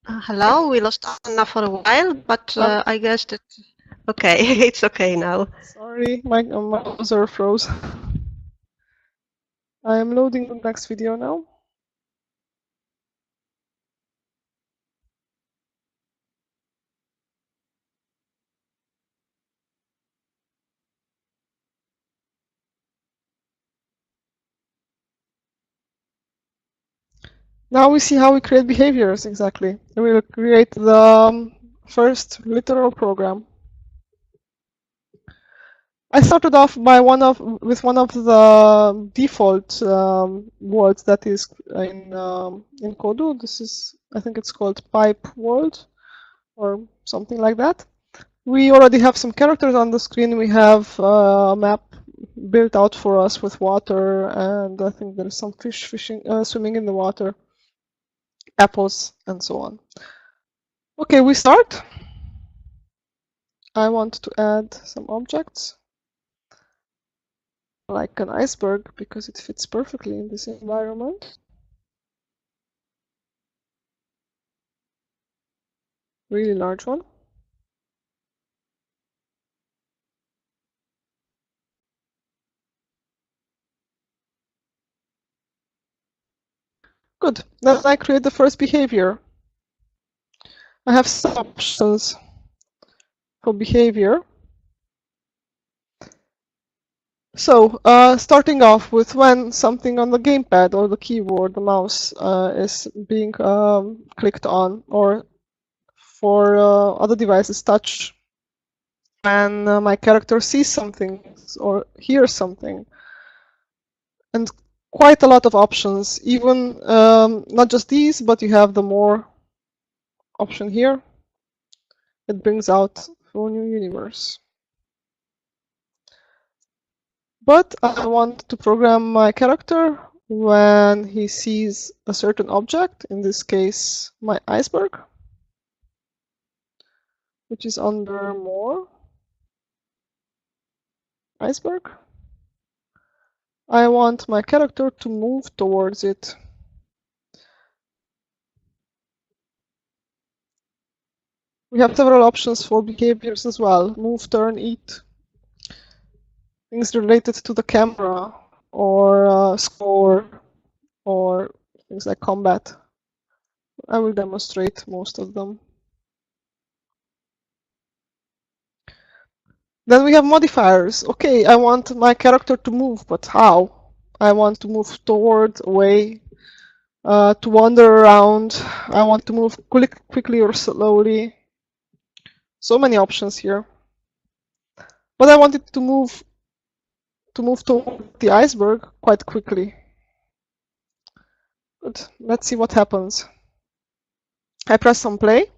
Hello, we lost Anna for a while, but I guess that okay, it's okay now.
Sorry, my browser froze. I am loading the next video now. Now we see how we create behaviors exactly. We will create the first literal program. I started off by with one of the default worlds that is in Kodu. This is, I think it's called pipe world or something like that. We already have some characters on the screen. We have a map built out for us with water, and I think there is some fish swimming in the water, apples, and so on. Okay, we start. I want to add some objects, like an iceberg, because it fits perfectly in this environment. Really large one. Good. Then I create the first behavior. I have some options for behavior. So, starting off with when something on the gamepad or the keyboard, the mouse, is being clicked on, or for other devices, touch, when my character sees something or hears something. And quite a lot of options, even not just these, but you have the more option here. It brings out a new universe. But I want to program my character when he sees a certain object, in this case my iceberg, which is under more, iceberg. I want my character to move towards it. We have several options for behaviors as well. Move, turn, eat. Things related to the camera, or score, or things like combat. I will demonstrate most of them. Then we have modifiers. Okay, I want my character to move, but how? I want to move toward, away, to wander around. I want to move quickly or slowly. So many options here. But I wanted to move toward the iceberg quite quickly. Good. Let's see what happens. I press on play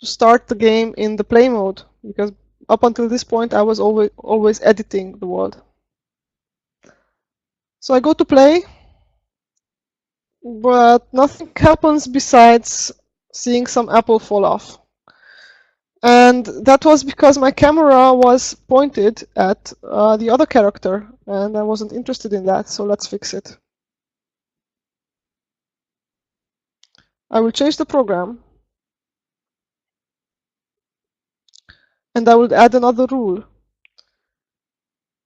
to start the game in the play mode, because up until this point I was always editing the world. So I go to play, but nothing happens besides seeing some apple fall off. And that was because my camera was pointed at the other character, and I wasn't interested in that, so let's fix it. I will change the program, and I will add another rule.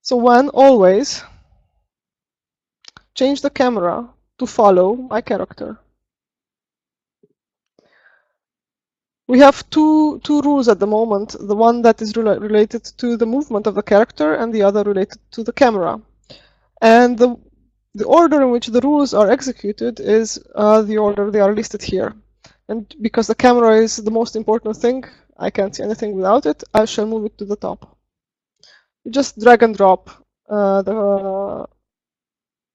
So when always change the camera to follow my character. We have two rules at the moment, the one that is related to the movement of the character and the other related to the camera. And the order in which the rules are executed is the order they are listed here. And because the camera is the most important thing, I can't see anything without it, I shall move it to the top. You just drag and drop the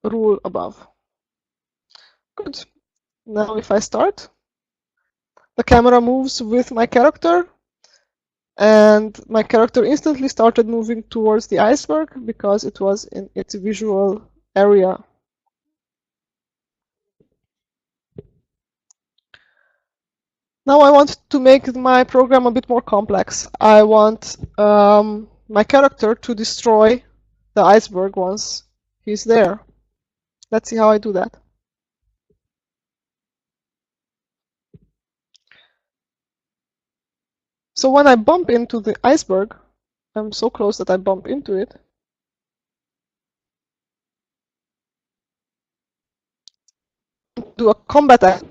rule above. Good. Now if I start, the camera moves with my character, and my character instantly started moving towards the iceberg because it was in its visual area. Now I want to make my program a bit more complex. I want my character to destroy the iceberg once he's there. Let's see how I do that. So when I bump into the iceberg, I'm so close that I bump into it. Do a combat action.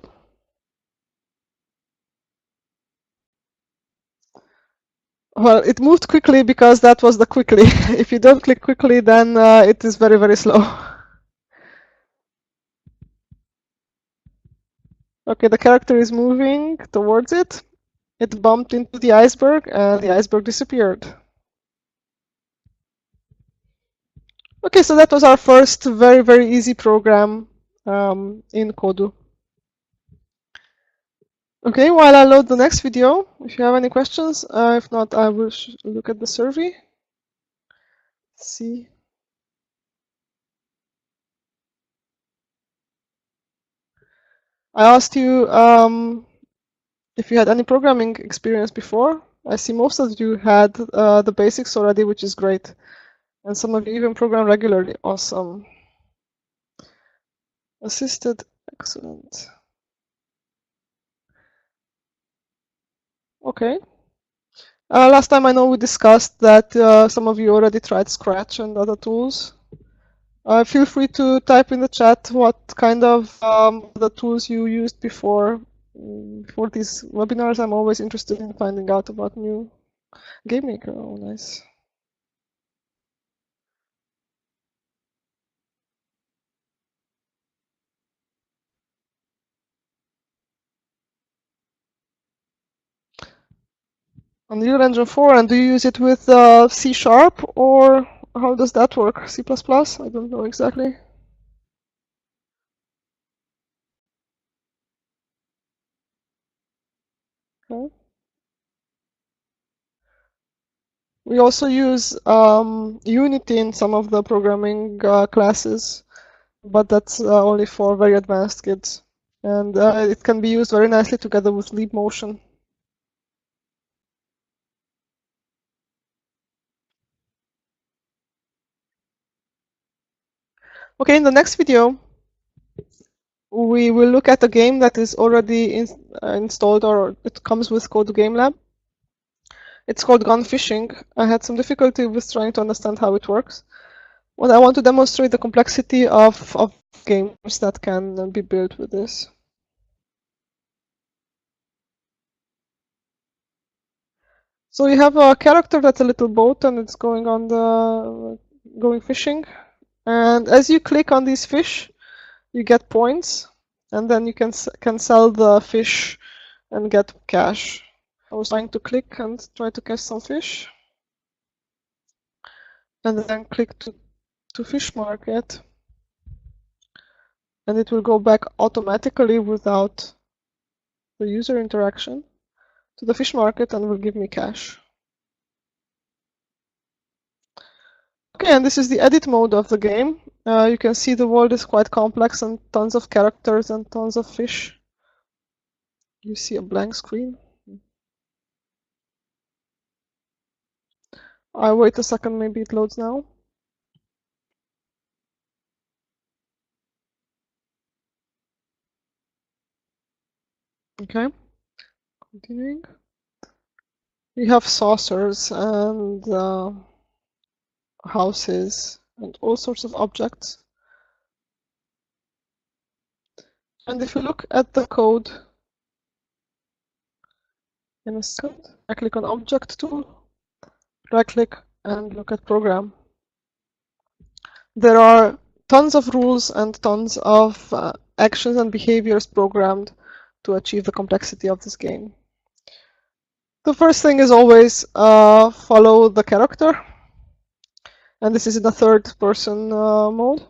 Well, it moved quickly because that was the quickly. If you don't click quickly, then it is very, very slow. Okay, the character is moving towards it. It bumped into the iceberg, and the iceberg disappeared. Okay, so that was our first very, very easy program in Kodu. Okay, while I load the next video, if you have any questions, if not, I will look at the survey. See. I asked you if you had any programming experience before. I see most of you had the basics already, which is great. And some of you even program regularly. Awesome. Assisted, excellent. Okay. Last time I know we discussed that some of you already tried Scratch and other tools. Feel free to type in the chat what kind of the tools you used before these webinars. I'm always interested in finding out about new GameMaker. Oh, nice. Unreal Engine 4, and do you use it with C# or how does that work? C++? I don't know exactly. Okay. We also use Unity in some of the programming classes, but that's only for very advanced kids. And it can be used very nicely together with Leapmotion. Okay, in the next video, we will look at a game that is already installed, or it comes with Kodu Game Lab. It's called Gun Fishing. I had some difficulty with trying to understand how it works. Well, I want to demonstrate the complexity of games that can be built with this. So you have a character that's a little boat, and it's going fishing. And as you click on these fish, you get points, and then you can sell the fish and get cash. I was trying to click and try to catch some fish, and then click to fish market, and it will go back automatically without the user interaction to the fish market and will give me cash. Okay, and this is the edit mode of the game. You can see the world is quite complex and tons of characters and tons of fish. You see a blank screen. I wait a second, maybe it loads now. Okay, continuing. We have saucers and houses and all sorts of objects. And if you look at the code in a second, I click on Object tool, right click and look at Program. There are tons of rules and tons of actions and behaviors programmed to achieve the complexity of this game. The first thing is always follow the character, and this is in the third person mode.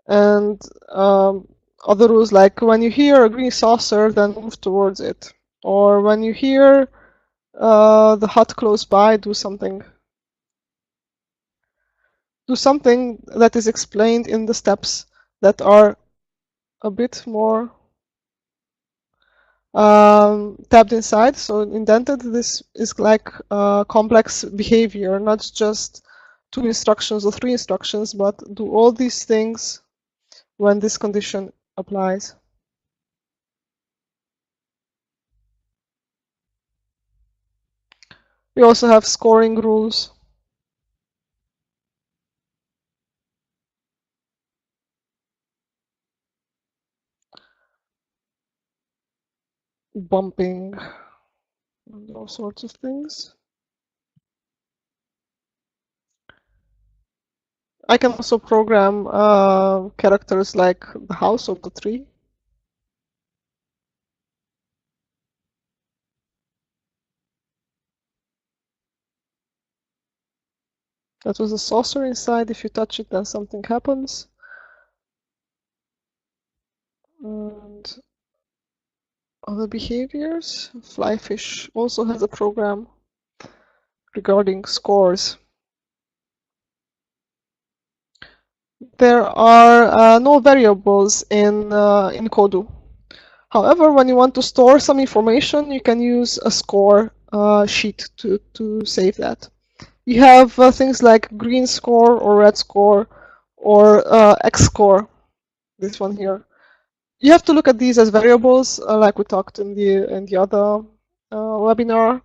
And other rules like when you hear a green saucer, then move towards it, or when you hear the hut close by, do something. Do something that is explained in the steps that are a bit more tabbed inside, so indented. This is like complex behavior, not just 2 instructions or 3 instructions, but do all these things when this condition applies. We also have scoring rules. Bumping, and all sorts of things. I can also program characters like the house or the tree. That was a saucer inside. If you touch it, then something happens. And other behaviors. Flyfish also has a program regarding scores. There are no variables in Kodu. However, when you want to store some information, you can use a score sheet to save that. You have things like green score or red score or X score, this one here. You have to look at these as variables, like we talked in the other webinar,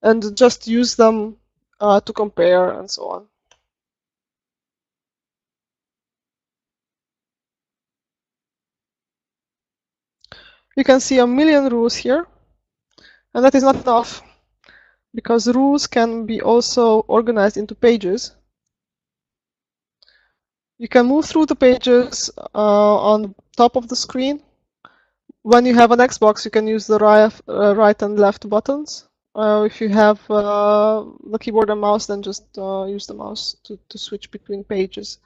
and just use them to compare and so on. You can see a million rules here, and that is not enough, because rules can be also organized into pages. You can move through the pages on top of the screen. When you have an Xbox, you can use the right and left buttons. If you have the keyboard and mouse, then just use the mouse to switch between pages.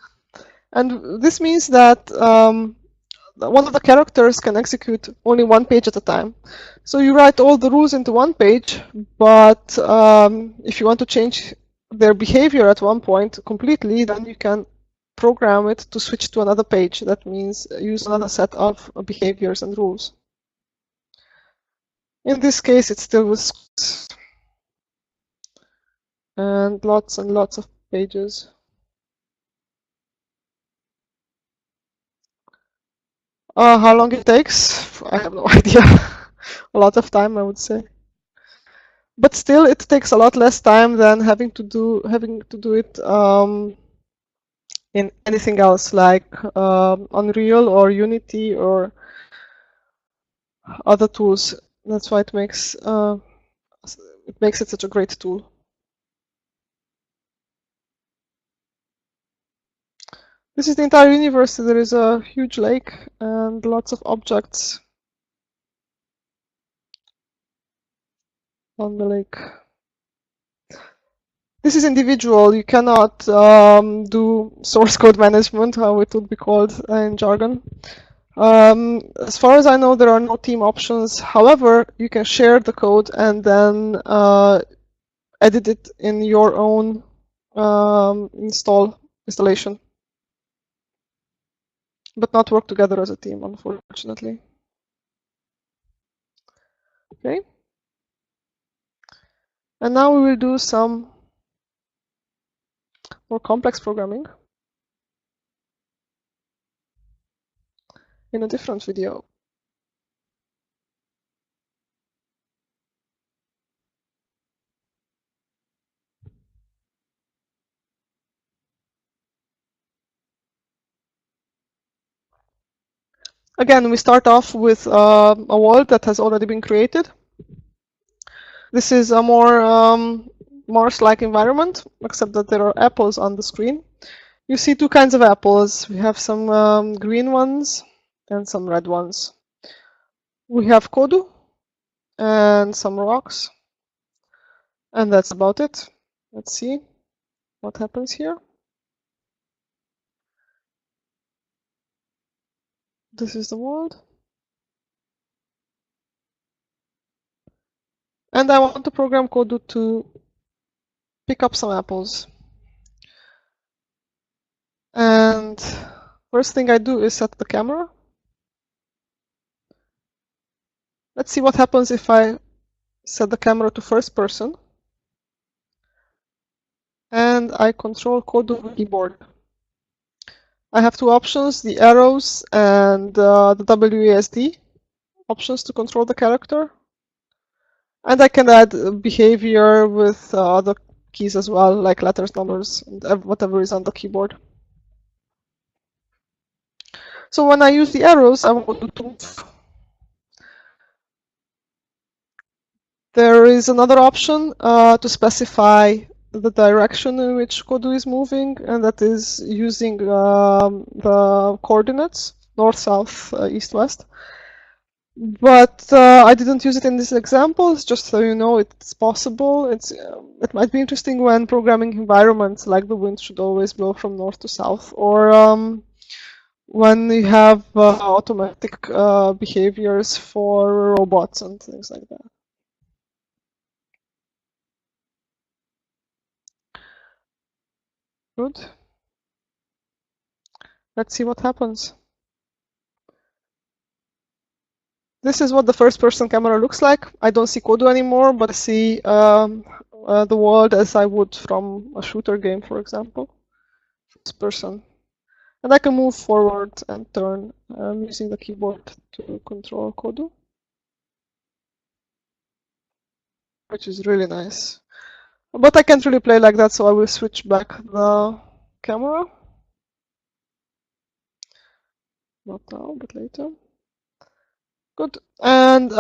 And this means that one of the characters can execute only one page at a time. So you write all the rules into one page, but if you want to change their behavior at one point completely, then you can program it to switch to another page. That means use another set of behaviors and rules. In this case, it's still with and lots of pages. How long it takes? I have no idea. A lot of time, I would say. But still, it takes a lot less time than having to do it in anything else like Unreal or Unity or other tools. That's why it makes it such a great tool. This is the entire universe. There is a huge lake and lots of objects on the lake. This is individual. You cannot do source code management, how it would be called in jargon. As far as I know, there are no team options. However, you can share the code and then edit it in your own installation, but not work together as a team, unfortunately. Okay. And now we will do some more complex programming in a different video. Again, we start off with a world that has already been created. This is a more Mars-like environment, except that there are apples on the screen. You see two kinds of apples. We have some green ones and some red ones. We have Kodu and some rocks, and that's about it. Let's see what happens here. This is the world. And I want to program Kodu to pick up some apples. And first thing I do is set the camera. Let's see what happens if I set the camera to first person. And I control Kodu with keyboard. I have two options, the arrows and the WASD options to control the character. And I can add behavior with other keys as well, like letters, numbers, and whatever is on the keyboard. So when I use the arrows, I want to move. There is another option to specify the direction in which Kodu is moving, and that is using the coordinates, north, south, east, west. But I didn't use it in this example, it's just so you know it's possible. It might be interesting when programming environments like the wind should always blow from north to south, or when you have automatic behaviors for robots and things like that. Good. Let's see what happens. This is what the first-person camera looks like. I don't see Kodu anymore, but I see the world as I would from a shooter game, for example. First person. And I can move forward and turn using the keyboard to control Kodu, which is really nice. But I can't really play like that, so I will switch back the camera. Not now, but later. Good. And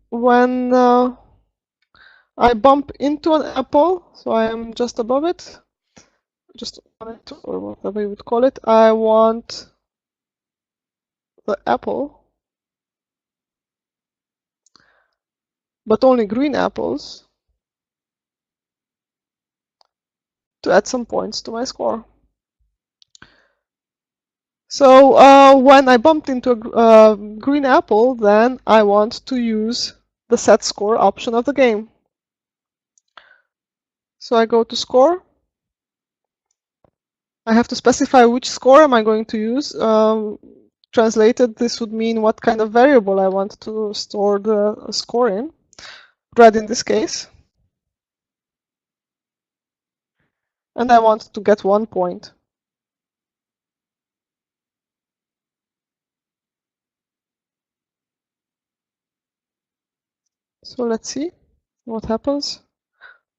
when I bump into an apple, so I am just above it, just on it, or whatever you would call it, I want the apple, but only green apples, to add some points to my score. So when I bumped into a green apple, then I want to use the set score option of the game. So I go to score. I have to specify which score am I going to use. Translated, this would mean what kind of variable I want to store the score in. Red in this case. And I want to get 1 point. So let's see what happens.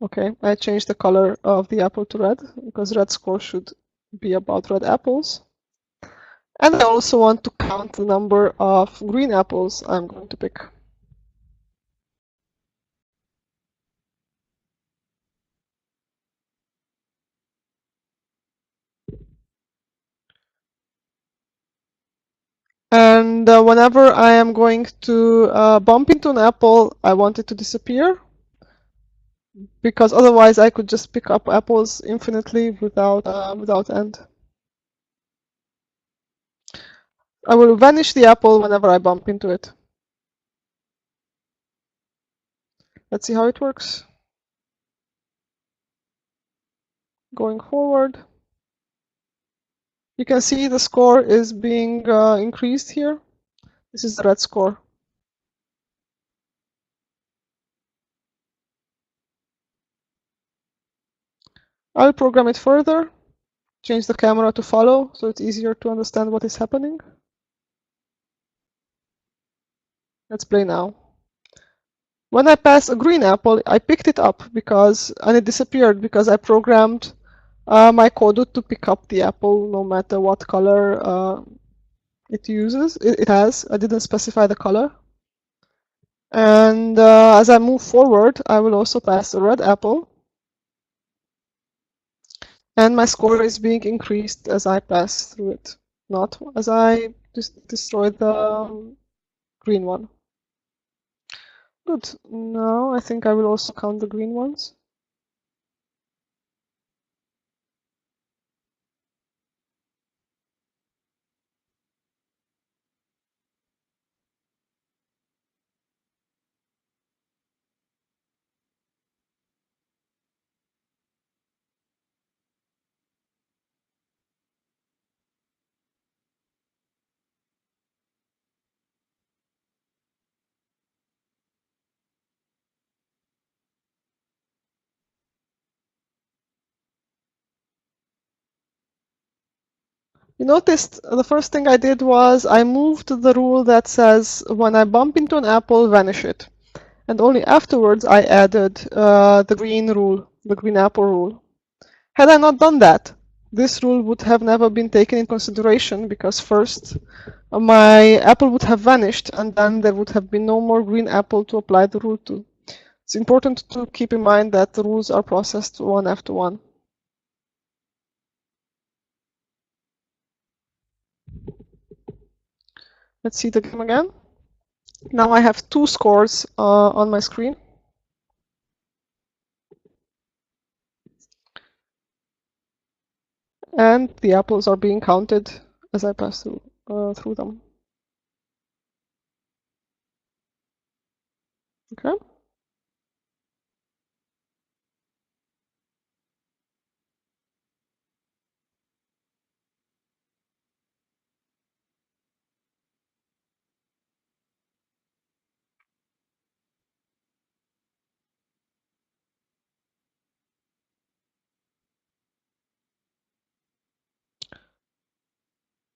Okay, I changed the color of the apple to red, because red score should be about red apples. And I also want to count the number of green apples I'm going to pick. And whenever I am going to bump into an apple, I want it to disappear, because otherwise I could just pick up apples infinitely without end. I will vanish the apple whenever I bump into it. Let's see how it works. Going forward. You can see the score is being increased here. This is the red score. I'll program it further, change the camera to follow so it's easier to understand what is happening. Let's play now. When I passed a green apple, I picked it up and it disappeared because I programmed my Kodu to pick up the apple no matter what color it has. I didn't specify the color. And as I move forward, I will also pass a red apple. And my score is being increased as I pass through it, not as I destroy the green one. Good. Now I think I will also count the green ones. You noticed the first thing I did was I moved the rule that says when I bump into an apple, vanish it. And only afterwards I added the green rule, the green apple rule. Had I not done that, this rule would have never been taken in consideration because first my apple would have vanished and then there would have been no more green apple to apply the rule to. It's important to keep in mind that the rules are processed one after one. Let's see the game again. Now I have two scores on my screen. And the apples are being counted as I pass through them. Okay.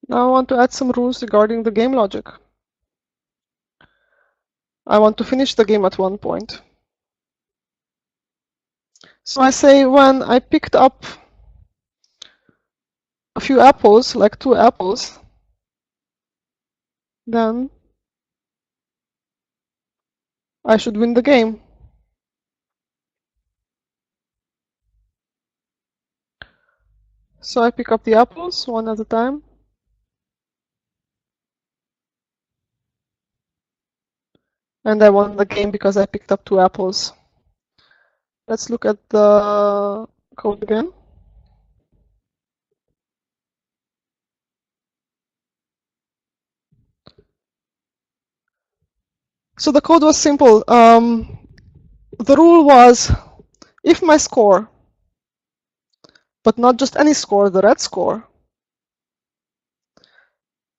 Now I want to add some rules regarding the game logic. I want to finish the game at one point. So I say when I picked up a few apples, like 2 apples, then I should win the game. So I pick up the apples one at a time. And I won the game because I picked up 2 apples. Let's look at the code again. So the code was simple. The rule was if my score, but not just any score, the red score,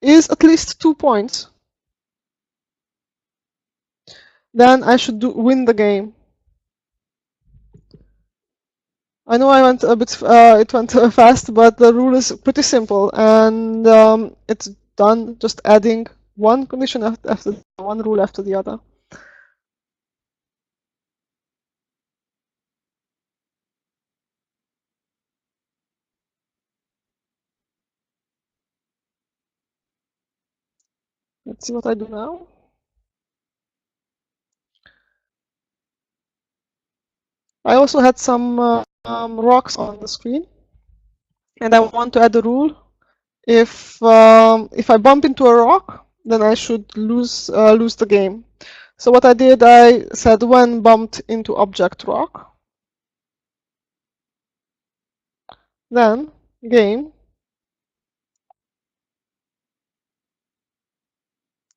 is at least 2 points, then I should win the game. I know I went a bit, it went fast, but the rule is pretty simple, and it's done just adding one condition after one rule after the other. Let's see what I do now. I also had some rocks on the screen, and I want to add a rule. If I bump into a rock, then I should lose the game. So what I did, I said when bumped into object rock, then game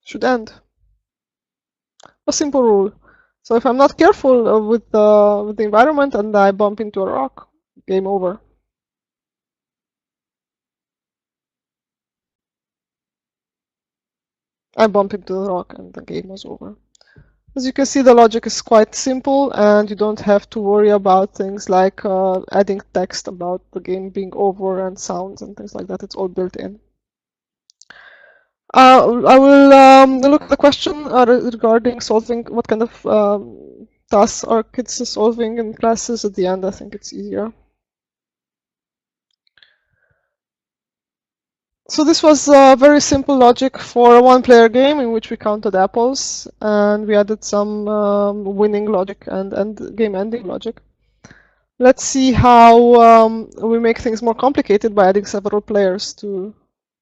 should end. A simple rule. So if I'm not careful with the environment and I bump into a rock, game over. I bump into the rock and the game was over. As you can see, the logic is quite simple, and you don't have to worry about things like adding text about the game being over and sounds and things like that. It's all built in. I will look at the question regarding solving what kind of tasks are kids solving in classes at the end. I think it's easier. So this was a very simple logic for a one-player game in which we counted apples, and we added some winning logic and game ending logic. Let's see how we make things more complicated by adding several players to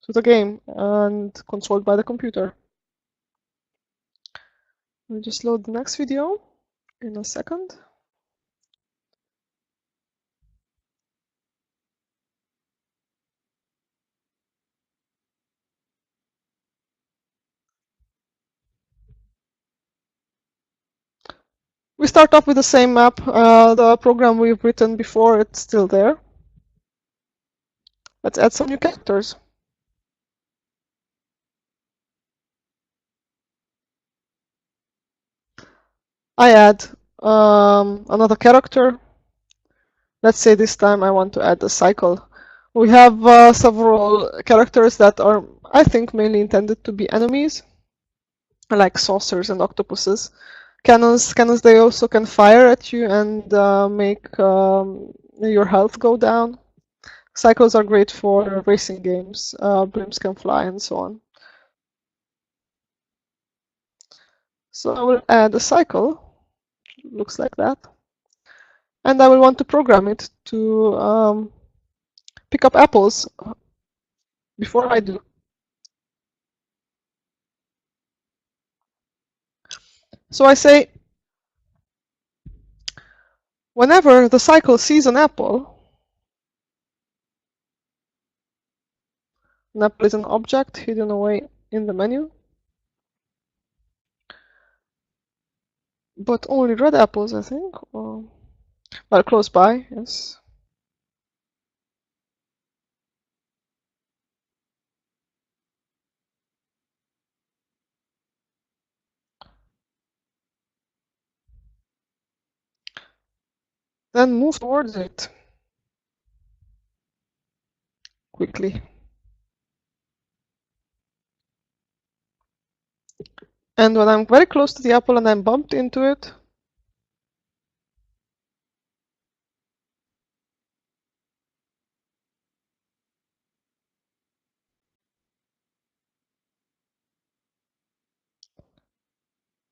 the game and controlled by the computer. We'll just load the next video in a second. We start off with the same map. The program we've written before, it's still there. Let's add some new characters. I add another character. Let's say this time I want to add a cycle. We have several characters that are, I think, mainly intended to be enemies, like saucers and octopuses. Cannons, they also can fire at you and make your health go down. Cycles are great for racing games. Blimps can fly and so on. So I will add a cycle. Looks like that. And I will want to program it to pick up apples before I do. So I say, whenever the cycle sees an apple is an object hidden away in the menu, but only red apples, I think, or well, close by, yes. Then move towards it quickly. And when I'm very close to the apple and I'm bumped into it,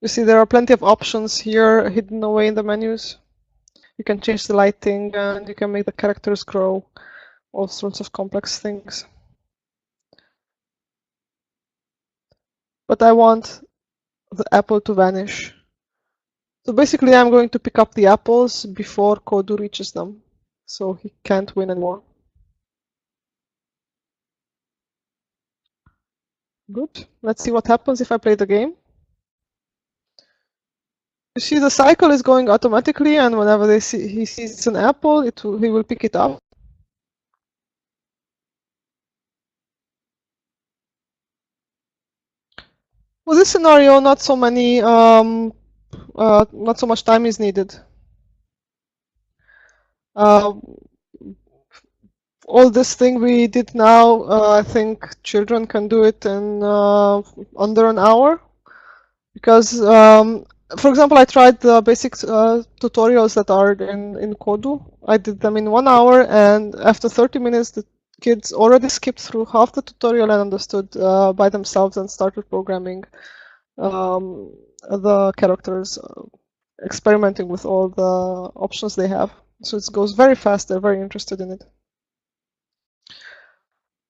you see there are plenty of options here hidden away in the menus. You can change the lighting and you can make the characters grow, all sorts of complex things. But I want the apple to vanish. So basically I'm going to pick up the apples before Kodu reaches them, so he can't win anymore. Good. Let's see what happens if I play the game. You see the cycle is going automatically, and whenever he sees an apple, he will pick it up. For this scenario, not so much time is needed. All this thing we did now, I think children can do it in under an hour, because for example, I tried the basic tutorials that are in Kodu. I did them in 1 hour, and after 30 minutes, the kids already skipped through half the tutorial and understood by themselves and started programming the characters, experimenting with all the options they have. So it goes very fast. They're very interested in it.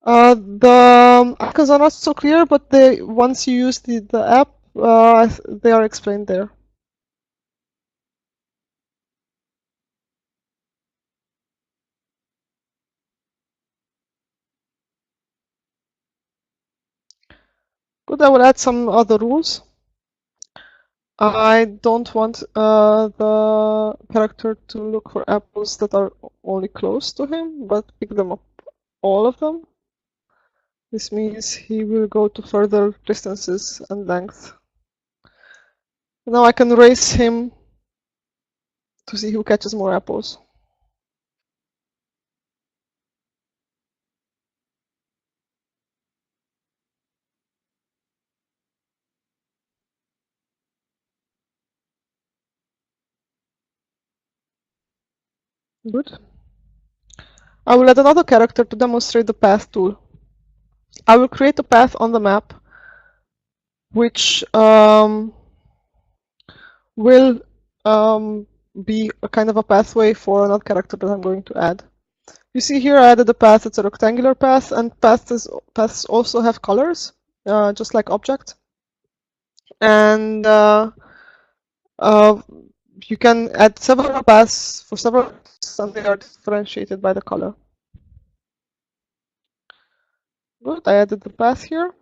The icons are not so clear, but once you use the app, they are explained there. Good, I will add some other rules. I don't want the character to look for apples that are only close to him, but pick them up, all of them. This means he will go to further distances and length. Now I can race him to see who catches more apples. Good. I will add another character to demonstrate the path tool. I will create a path on the map which will be a kind of a pathway for another character that I'm going to add. You see here I added a path, it's a rectangular path, and paths also have colors, just like objects. And you can add several paths for several, and they are differentiated by the color. Good, I added the path here.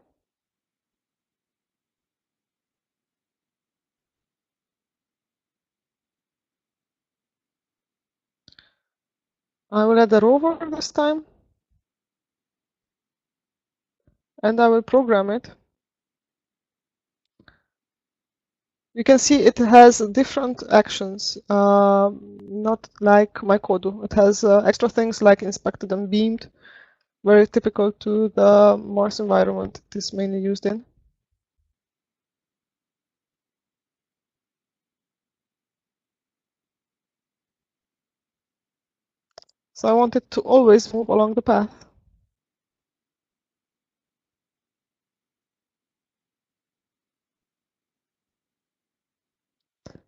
I will add a rover this time, and I will program it. You can see it has different actions, not like MyCodo. It has extra things like inspected and beamed, very typical to the Mars environment it is mainly used in. So I want it to always move along the path.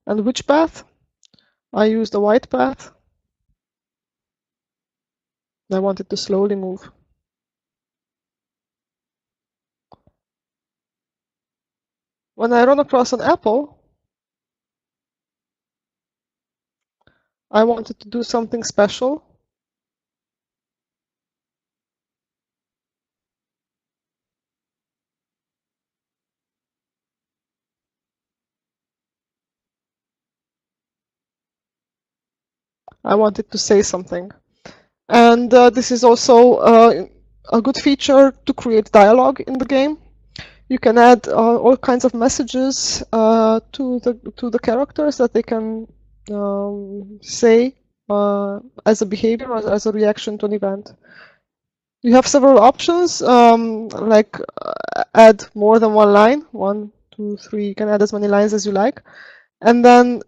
And which path? I use the white path. I want it to slowly move. When I run across an apple, I want it to do something special. I want it to say something. And this is also a good feature to create dialogue in the game. You can add all kinds of messages to the characters that they can say as a behavior or as a reaction to an event. You have several options, like add more than one line, 1, 2, 3. You can add as many lines as you like, and then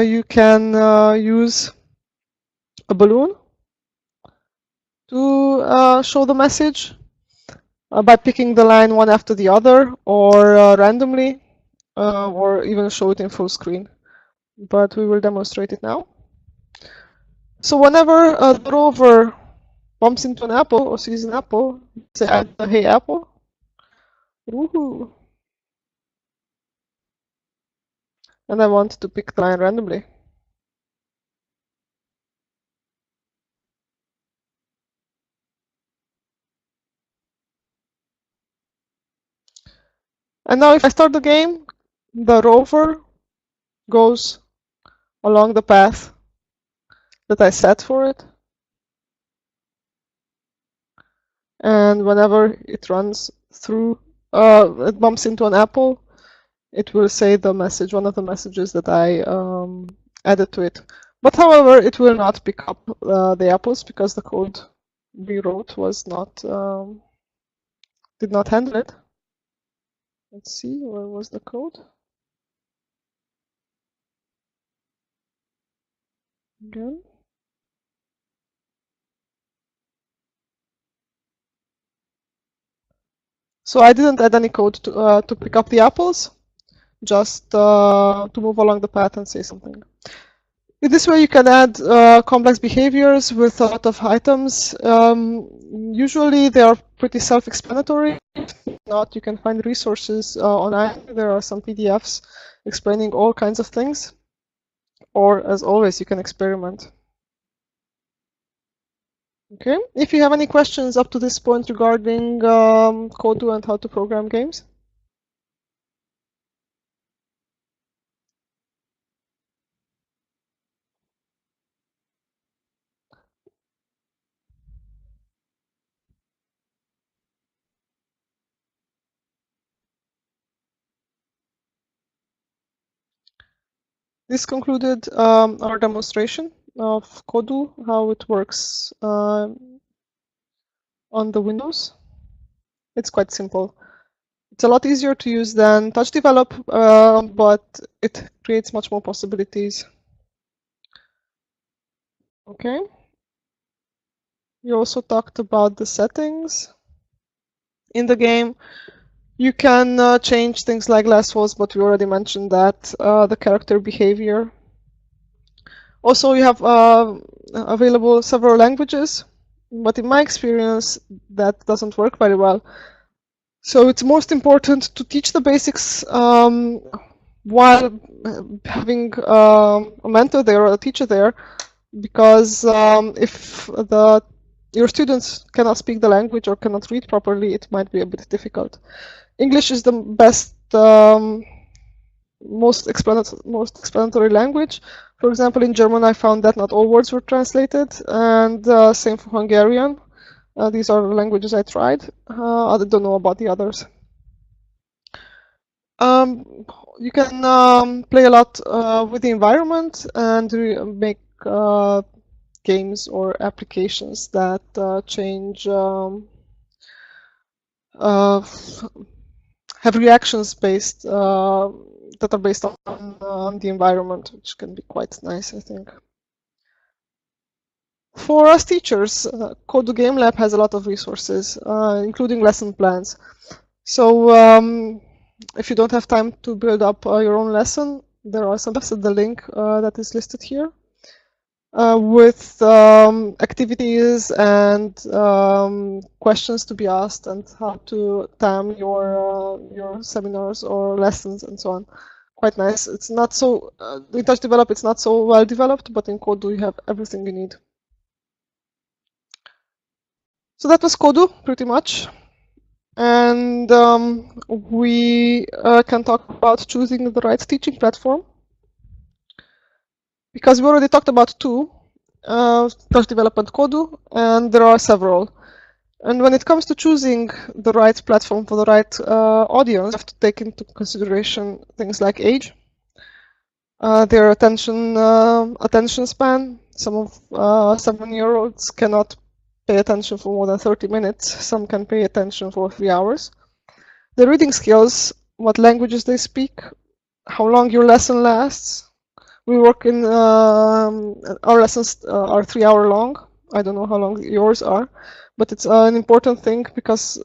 you can use a balloon to show the message by picking the line one after the other, or randomly, or even show it in full screen. But we will demonstrate it now. So whenever the rover bumps into an apple or sees an apple, say add the hey apple. Woohoo! And I want to pick the line randomly. And now if I start the game, the rover goes along the path that I set for it. And whenever it runs through, it bumps into an apple, it will say the message, one of the messages that I added to it. But however, it will not pick up the apples because the code we wrote was not, did not handle it. Let's see, where was the code? Again. So I didn't add any code to pick up the apples, just to move along the path and say something. In this way you can add complex behaviors with a lot of items. Usually they are pretty self-explanatory. If not, you can find resources online. There are some PDFs explaining all kinds of things. Or, as always, you can experiment. Okay, if you have any questions up to this point regarding Kodu and how to program games. This concluded our demonstration of Kodu, how it works on the Windows. It's quite simple. It's a lot easier to use than Touch Develop, but it creates much more possibilities. Okay. We also talked about the settings in the game. You can change things like glass walls, but we already mentioned that, the character behavior. Also, you have available several languages, but in my experience, that doesn't work very well. So it's most important to teach the basics while having a mentor there or a teacher there, because if your students cannot speak the language or cannot read properly, it might be a bit difficult. English is the best, most explanatory language. For example, in German, I found that not all words were translated, and same for Hungarian. These are the languages I tried. I don't know about the others. You can play a lot with the environment and make games or applications that change, have reactions based that are based on the environment, which can be quite nice, I think. For us teachers, Kodu Game Lab has a lot of resources, including lesson plans. So if you don't have time to build up your own lesson, there are some steps at the link that is listed here, with activities and questions to be asked and how to time your seminars or lessons and so on. Quite nice. It's not so in Touch Develop, it's not so well developed, but in Kodu you have everything you need. So that was Kodu pretty much. And we can talk about choosing the right teaching platform, because we already talked about two, Touch Develop and Kodu, and there are several. And when it comes to choosing the right platform for the right audience, you have to take into consideration things like age, their attention span. Some of 7-year-olds cannot pay attention for more than 30 minutes. Some can pay attention for 3 hours. The reading skills, what languages they speak, how long your lesson lasts. We work in, our lessons are 3 hour long. I don't know how long yours are, but it's an important thing, because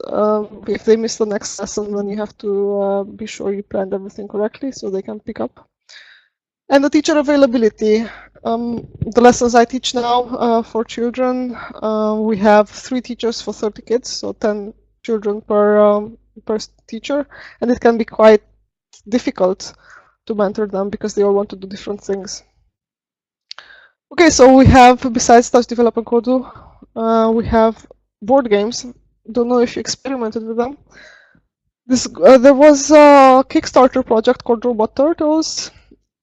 if they miss the next lesson, then you have to be sure you planned everything correctly so they can pick up. And the teacher availability. The lessons I teach now for children, we have 3 teachers for 30 kids, so 10 children per teacher, and it can be quite difficult to mentor them because they all want to do different things. Okay, so we have, besides Touch Develop and Kodu, we have board games. Don't know if you experimented with them. There was a Kickstarter project called Robot Turtles.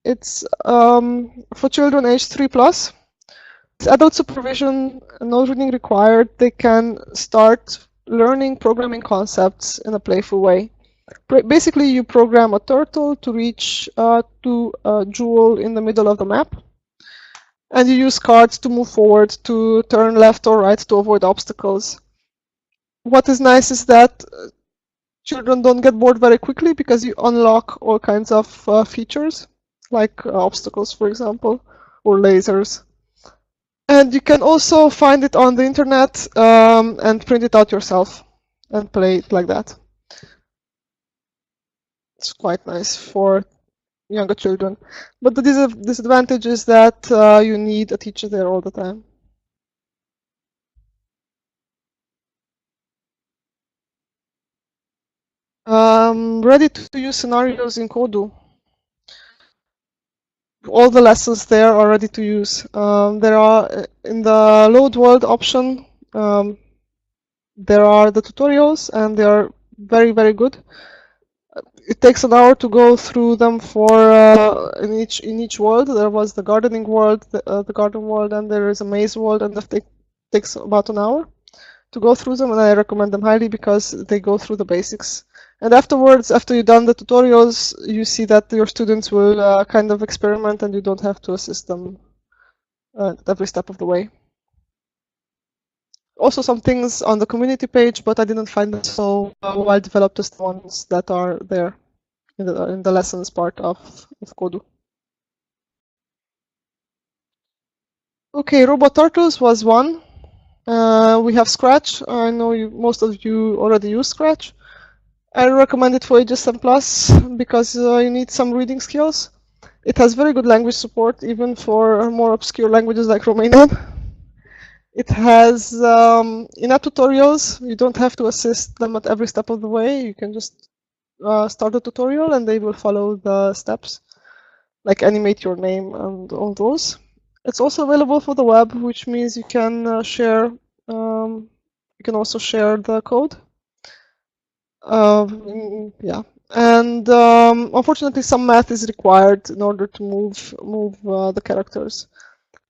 It's for children aged 3+. It's adult supervision, no reading required. They can start learning programming concepts in a playful way. Basically, you program a turtle to reach to a jewel in the middle of the map, and you use cards to move forward, to turn left or right to avoid obstacles. What is nice is that children don't get bored very quickly, because you unlock all kinds of features, like obstacles, for example, or lasers. And you can also find it on the internet and print it out yourself and play it like that. It's quite nice for younger children. But the disadvantage is that you need a teacher there all the time. Ready to use scenarios in Kodu. All the lessons there are ready to use. There are, in the load world option, there are the tutorials, and they are very, very good. It takes an hour to go through them for in each world. There was the gardening world, the garden world, and there is a maze world, and that takes about an hour to go through them. And I recommend them highly because they go through the basics And afterwards, after you've done the tutorials, you see that your students will kind of experiment and you don't have to assist them at every step of the way. Also some things on the community page, but I didn't find them so well developed as the ones that are there in the lessons part of Kodu. Okay, Robot Turtles was one. We have Scratch. I know most of you already use Scratch. I recommend it for HSM Plus because you need some reading skills. It has very good language support, even for more obscure languages like Romanian. It has enough tutorials. You don't have to assist them at every step of the way. You can just start a tutorial and they will follow the steps, like animate your name and all those. It's also available for the web, which means you can share. You can also share the code. Yeah, and unfortunately, some math is required in order to move the characters.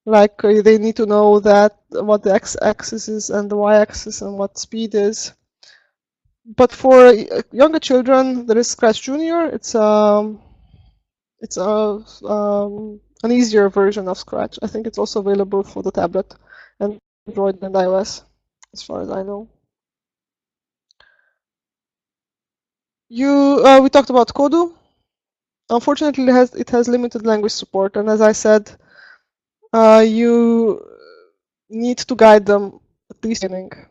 Like they need to know that what the x-axis is and the y-axis and what speed is. But for younger children, there is Scratch Junior. It's an easier version of Scratch. I think it's also available for the tablet, and Android and iOS, as far as I know. We talked about Kodu. Unfortunately, it has limited language support, and as I said, you need to guide them at least in the beginning.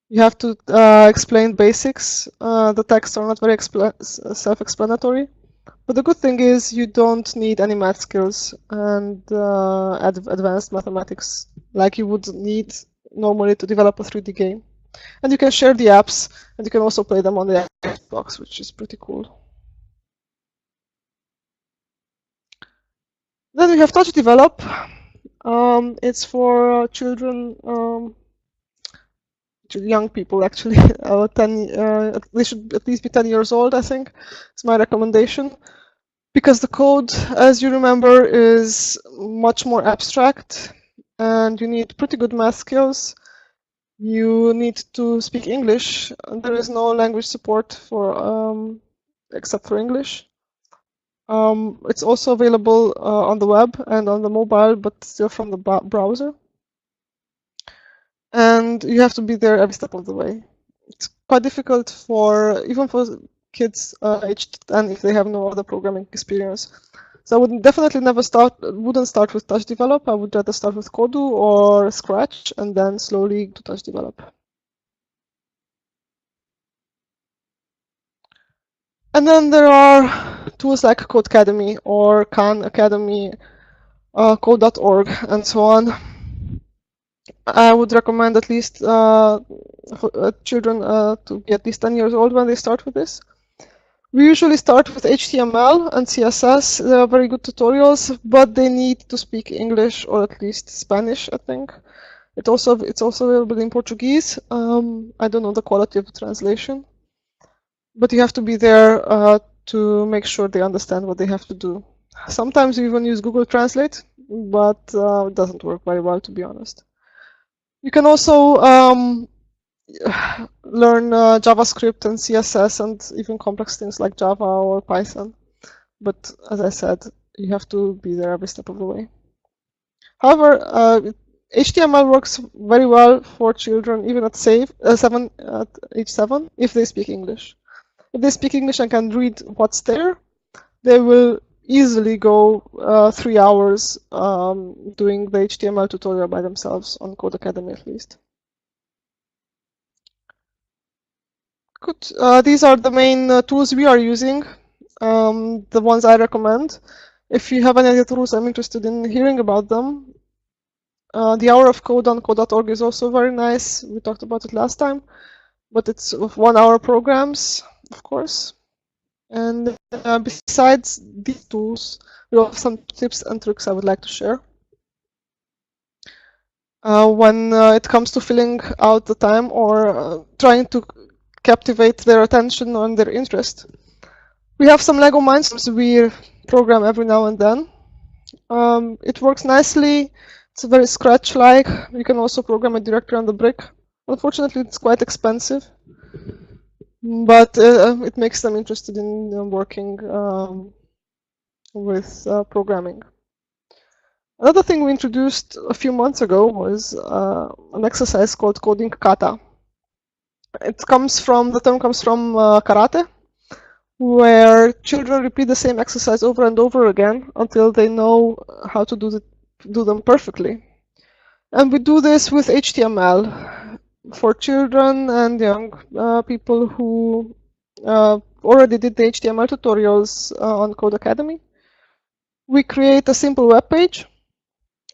You have to explain basics. The texts are not very self-explanatory. But the good thing is you don't need any math skills and advanced mathematics like you would need normally to develop a 3D game. And you can share the apps, and you can also play them on the Xbox, which is pretty cool. Then we have Touch Develop. It's for children, young people actually. They should at least be 10 years old, I think. It's my recommendation. Because the code, as you remember, is much more abstract, and you need pretty good math skills. You need to speak English. There is no language support for except for English. It's also available on the web and on the mobile, but still from the browser. And you have to be there every step of the way. It's quite difficult even for kids aged 10 if they have no other programming experience. So I would definitely wouldn't start with Touch Develop. I would rather start with Kodu or Scratch and then slowly to Touch Develop. And then there are tools like Codecademy or Khan Academy, Code.org, and so on. I would recommend at least children to be at least 10 years old when they start with this. We usually start with HTML and CSS. They are very good tutorials, but they need to speak English or at least Spanish, I think. It's also available in Portuguese. I don't know the quality of the translation, but you have to be there to make sure they understand what they have to do. Sometimes you even use Google Translate, but it doesn't work very well, to be honest. You can also learn JavaScript and CSS and even complex things like Java or Python. But as I said, you have to be there every step of the way. However, HTML works very well for children even at age 7 if they speak English. If they speak English and can read what's there, they will easily go 3 hours doing the HTML tutorial by themselves on Codecademy at least. Good. These are the main tools we are using, the ones I recommend. If you have any other tools, I'm interested in hearing about them. The Hour of Code on Code.org is also very nice. We talked about it last time, but it's 1-hour programs, of course. And besides these tools, we have some tips and tricks I would like to share. When it comes to filling out the time or trying to captivate their attention and their interest. We have some Lego Mindstorms we program every now and then. It works nicely. It's very Scratch-like. You can also program it directly on the brick. Unfortunately, it's quite expensive. but it makes them interested in working with programming. Another thing we introduced a few months ago was an exercise called coding kata. The term comes from karate, where children repeat the same exercise over and over again until they know how to do them perfectly. And we do this with HTML for children and young people who already did the HTML tutorials on Codecademy. We create a simple web page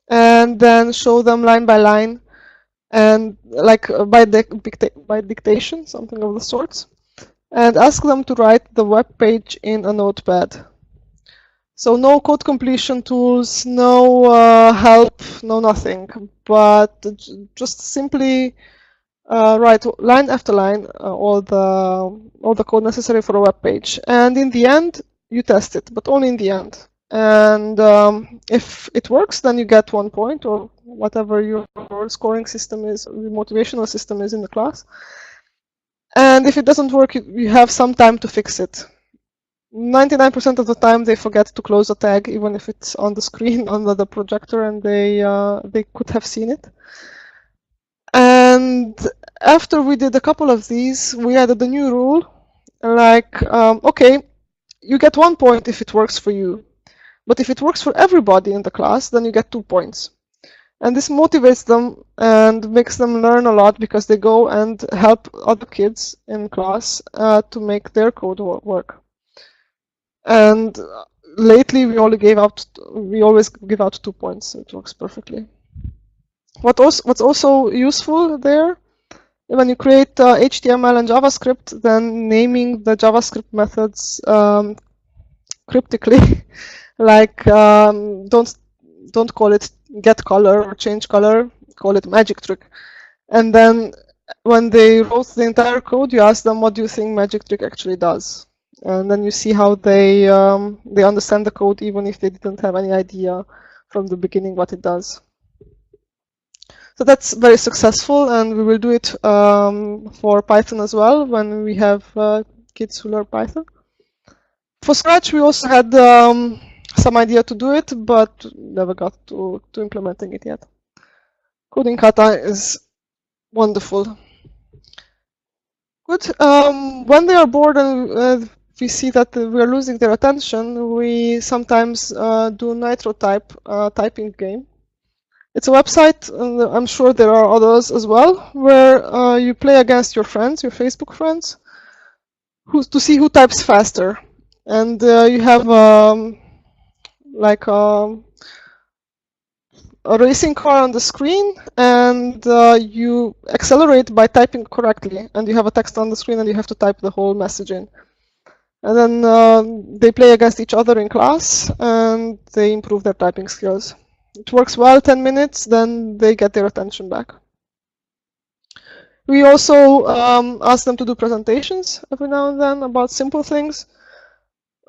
and then show them line by line and like by dictation, something of the sorts, and ask them to write the web page in a notepad. So no code completion tools, no help, no nothing, but just simply write line after line all the code necessary for a web page. And in the end, you test it, but only in the end. And if it works, then you get 1 point or whatever your scoring system is, your motivational system is in the class. And if it doesn't work, you have some time to fix it. 99% of the time they forget to close a tag, even if it's on the screen under the projector and they could have seen it. And after we did a couple of these, we added a new rule, like, okay, you get 1 point if it works for you. But if it works for everybody in the class, then you get 2 points. And this motivates them and makes them learn a lot because they go and help other kids in class to make their code work. And lately we always give out 2 points, so it works perfectly. What's also useful there, when you create HTML and JavaScript, then naming the JavaScript methods cryptically, like don't call it get color or change color, call it magic trick. And then when they wrote the entire code, you ask them, what do you think magic trick actually does? And then you see how they understand the code even if they didn't have any idea from the beginning what it does. So that's very successful, and we will do it for Python as well when we have kids who learn Python. For Scratch, we also had some idea to do it, but never got to implementing it yet. Coding kata is wonderful. Good. When they are bored and we see that we are losing their attention, we sometimes do Nitro typing game. It's a website, and I'm sure there are others as well, where you play against your friends, your Facebook friends, to see who types faster. And you have like a racing car on the screen, and you accelerate by typing correctly. And you have a text on the screen, and you have to type the whole message in. And then they play against each other in class, and they improve their typing skills. It works well, 10 minutes, then they get their attention back. We also ask them to do presentations every now and then about simple things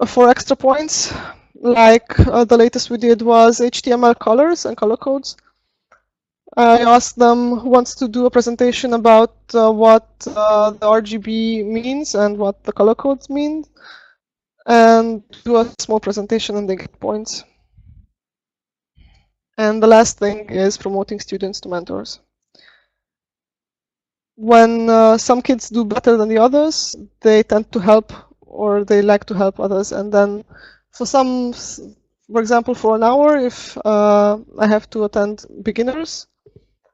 for extra points. Like the latest we did was HTML colors and color codes. I asked them who wants to do a presentation about what the RGB means and what the color codes mean, and do a small presentation and they get points. And the last thing is promoting students to mentors. When some kids do better than the others, they tend to help, or they like to help others. And then for example, for an hour, if I have to attend beginners,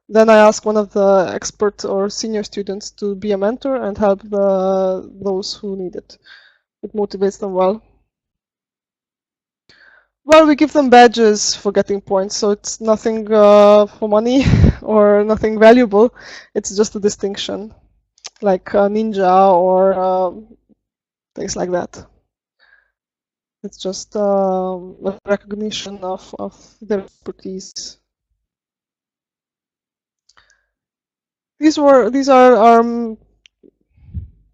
then I ask one of the expert or senior students to be a mentor and help those who need it. It motivates them well. Well, we give them badges for getting points, so it's nothing for money or nothing valuable. It's just a distinction, like ninja or things like that. It's just a recognition of their expertise. These are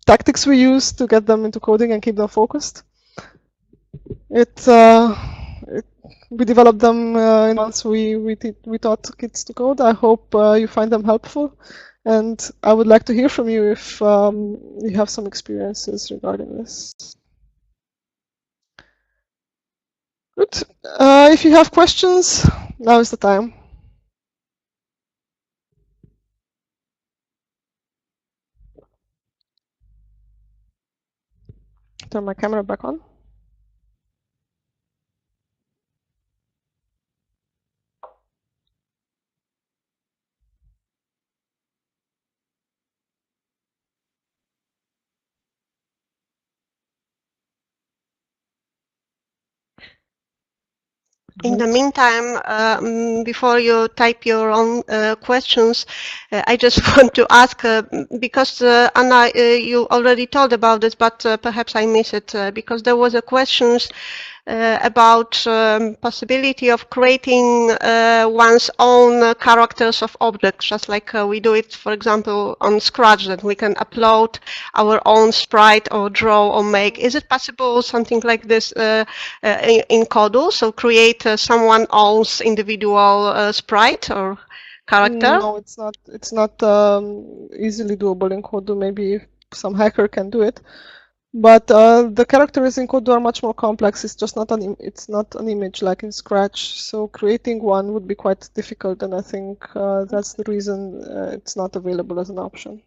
tactics we use to get them into coding and keep them focused. We developed them in months we taught kids to code. I hope you find them helpful, And I would like to hear from you if you have some experiences regarding this. Good. If you have questions, now is the time. Turn my camera back on.
In the meantime, before you type your own questions, I just want to ask, because Anna, you already told about this, but perhaps I missed it, because there was a question about possibility of creating one's own characters of objects, just like we do it, for example, on Scratch, that we can upload our own sprite or draw or make. Is it possible something like this in Kodu? So create someone else's individual sprite or character?
No, it's not. It's not easily doable in Kodu. Maybe some hacker can do it. But the characters in Kodu are much more complex. It's just not it's not an image like in Scratch. So creating one would be quite difficult, and I think that's the reason it's not available as an option.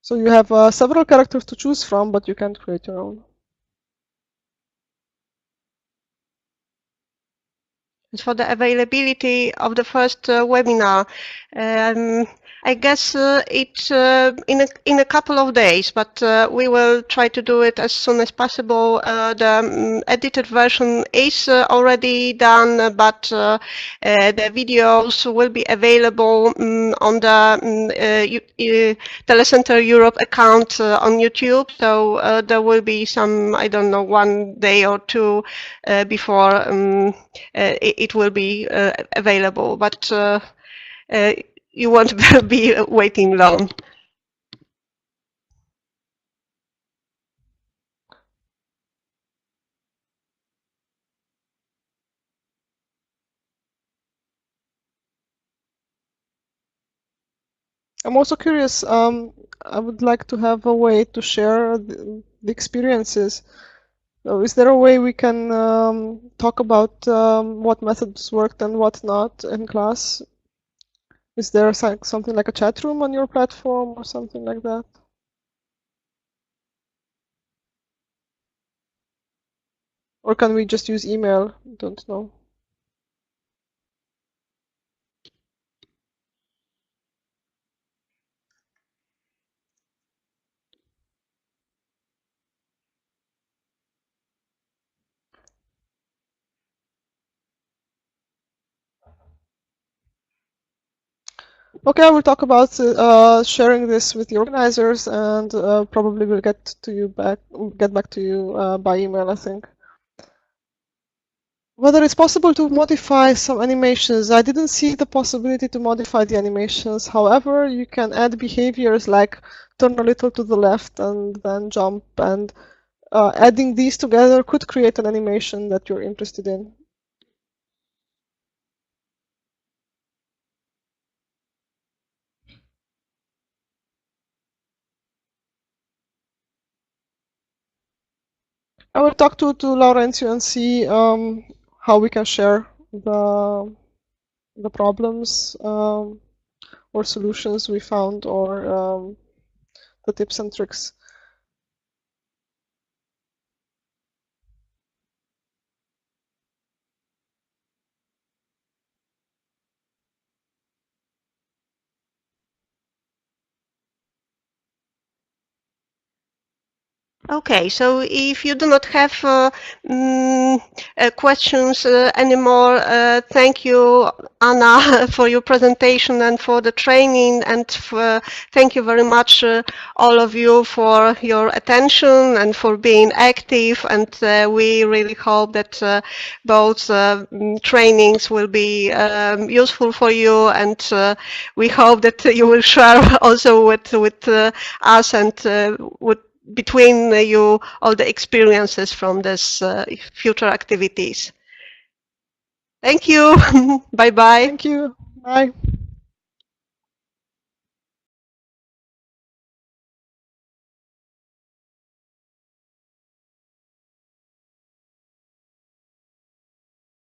So you have several characters to choose from, but you can't create your own.
For the availability of the first webinar, I guess it's in a couple of days, but we will try to do it as soon as possible. The edited version is already done, but the videos will be available on the Telecenter Europe account on YouTube. So there will be some, I don't know, 1 day or two before it will be available, but you won't be waiting long.
I'm also curious, I would like to have a way to share the experiences. So is there a way we can talk about what methods worked and what not in class? Is there something like a chat room on your platform or something like that? Or can we just use email? Don't know. Okay, I will talk about sharing this with the organizers, and probably we'll get back to you by email, I think. Whether it's possible to modify some animations, I didn't see the possibility to modify the animations. However, you can add behaviors like turn a little to the left and then jump, and adding these together could create an animation that you're interested in. I will talk to Laurencio and see how we can share the problems or solutions we found, or the tips and tricks.
Okay, so if you do not have questions anymore, thank you, Anna, for your presentation and for the training, and thank you very much, all of you, for your attention and for being active. And we really hope that both trainings will be useful for you, and we hope that you will share also with us and with between you all the experiences from this future activities. Thank you. Bye-bye.
Thank you. Bye.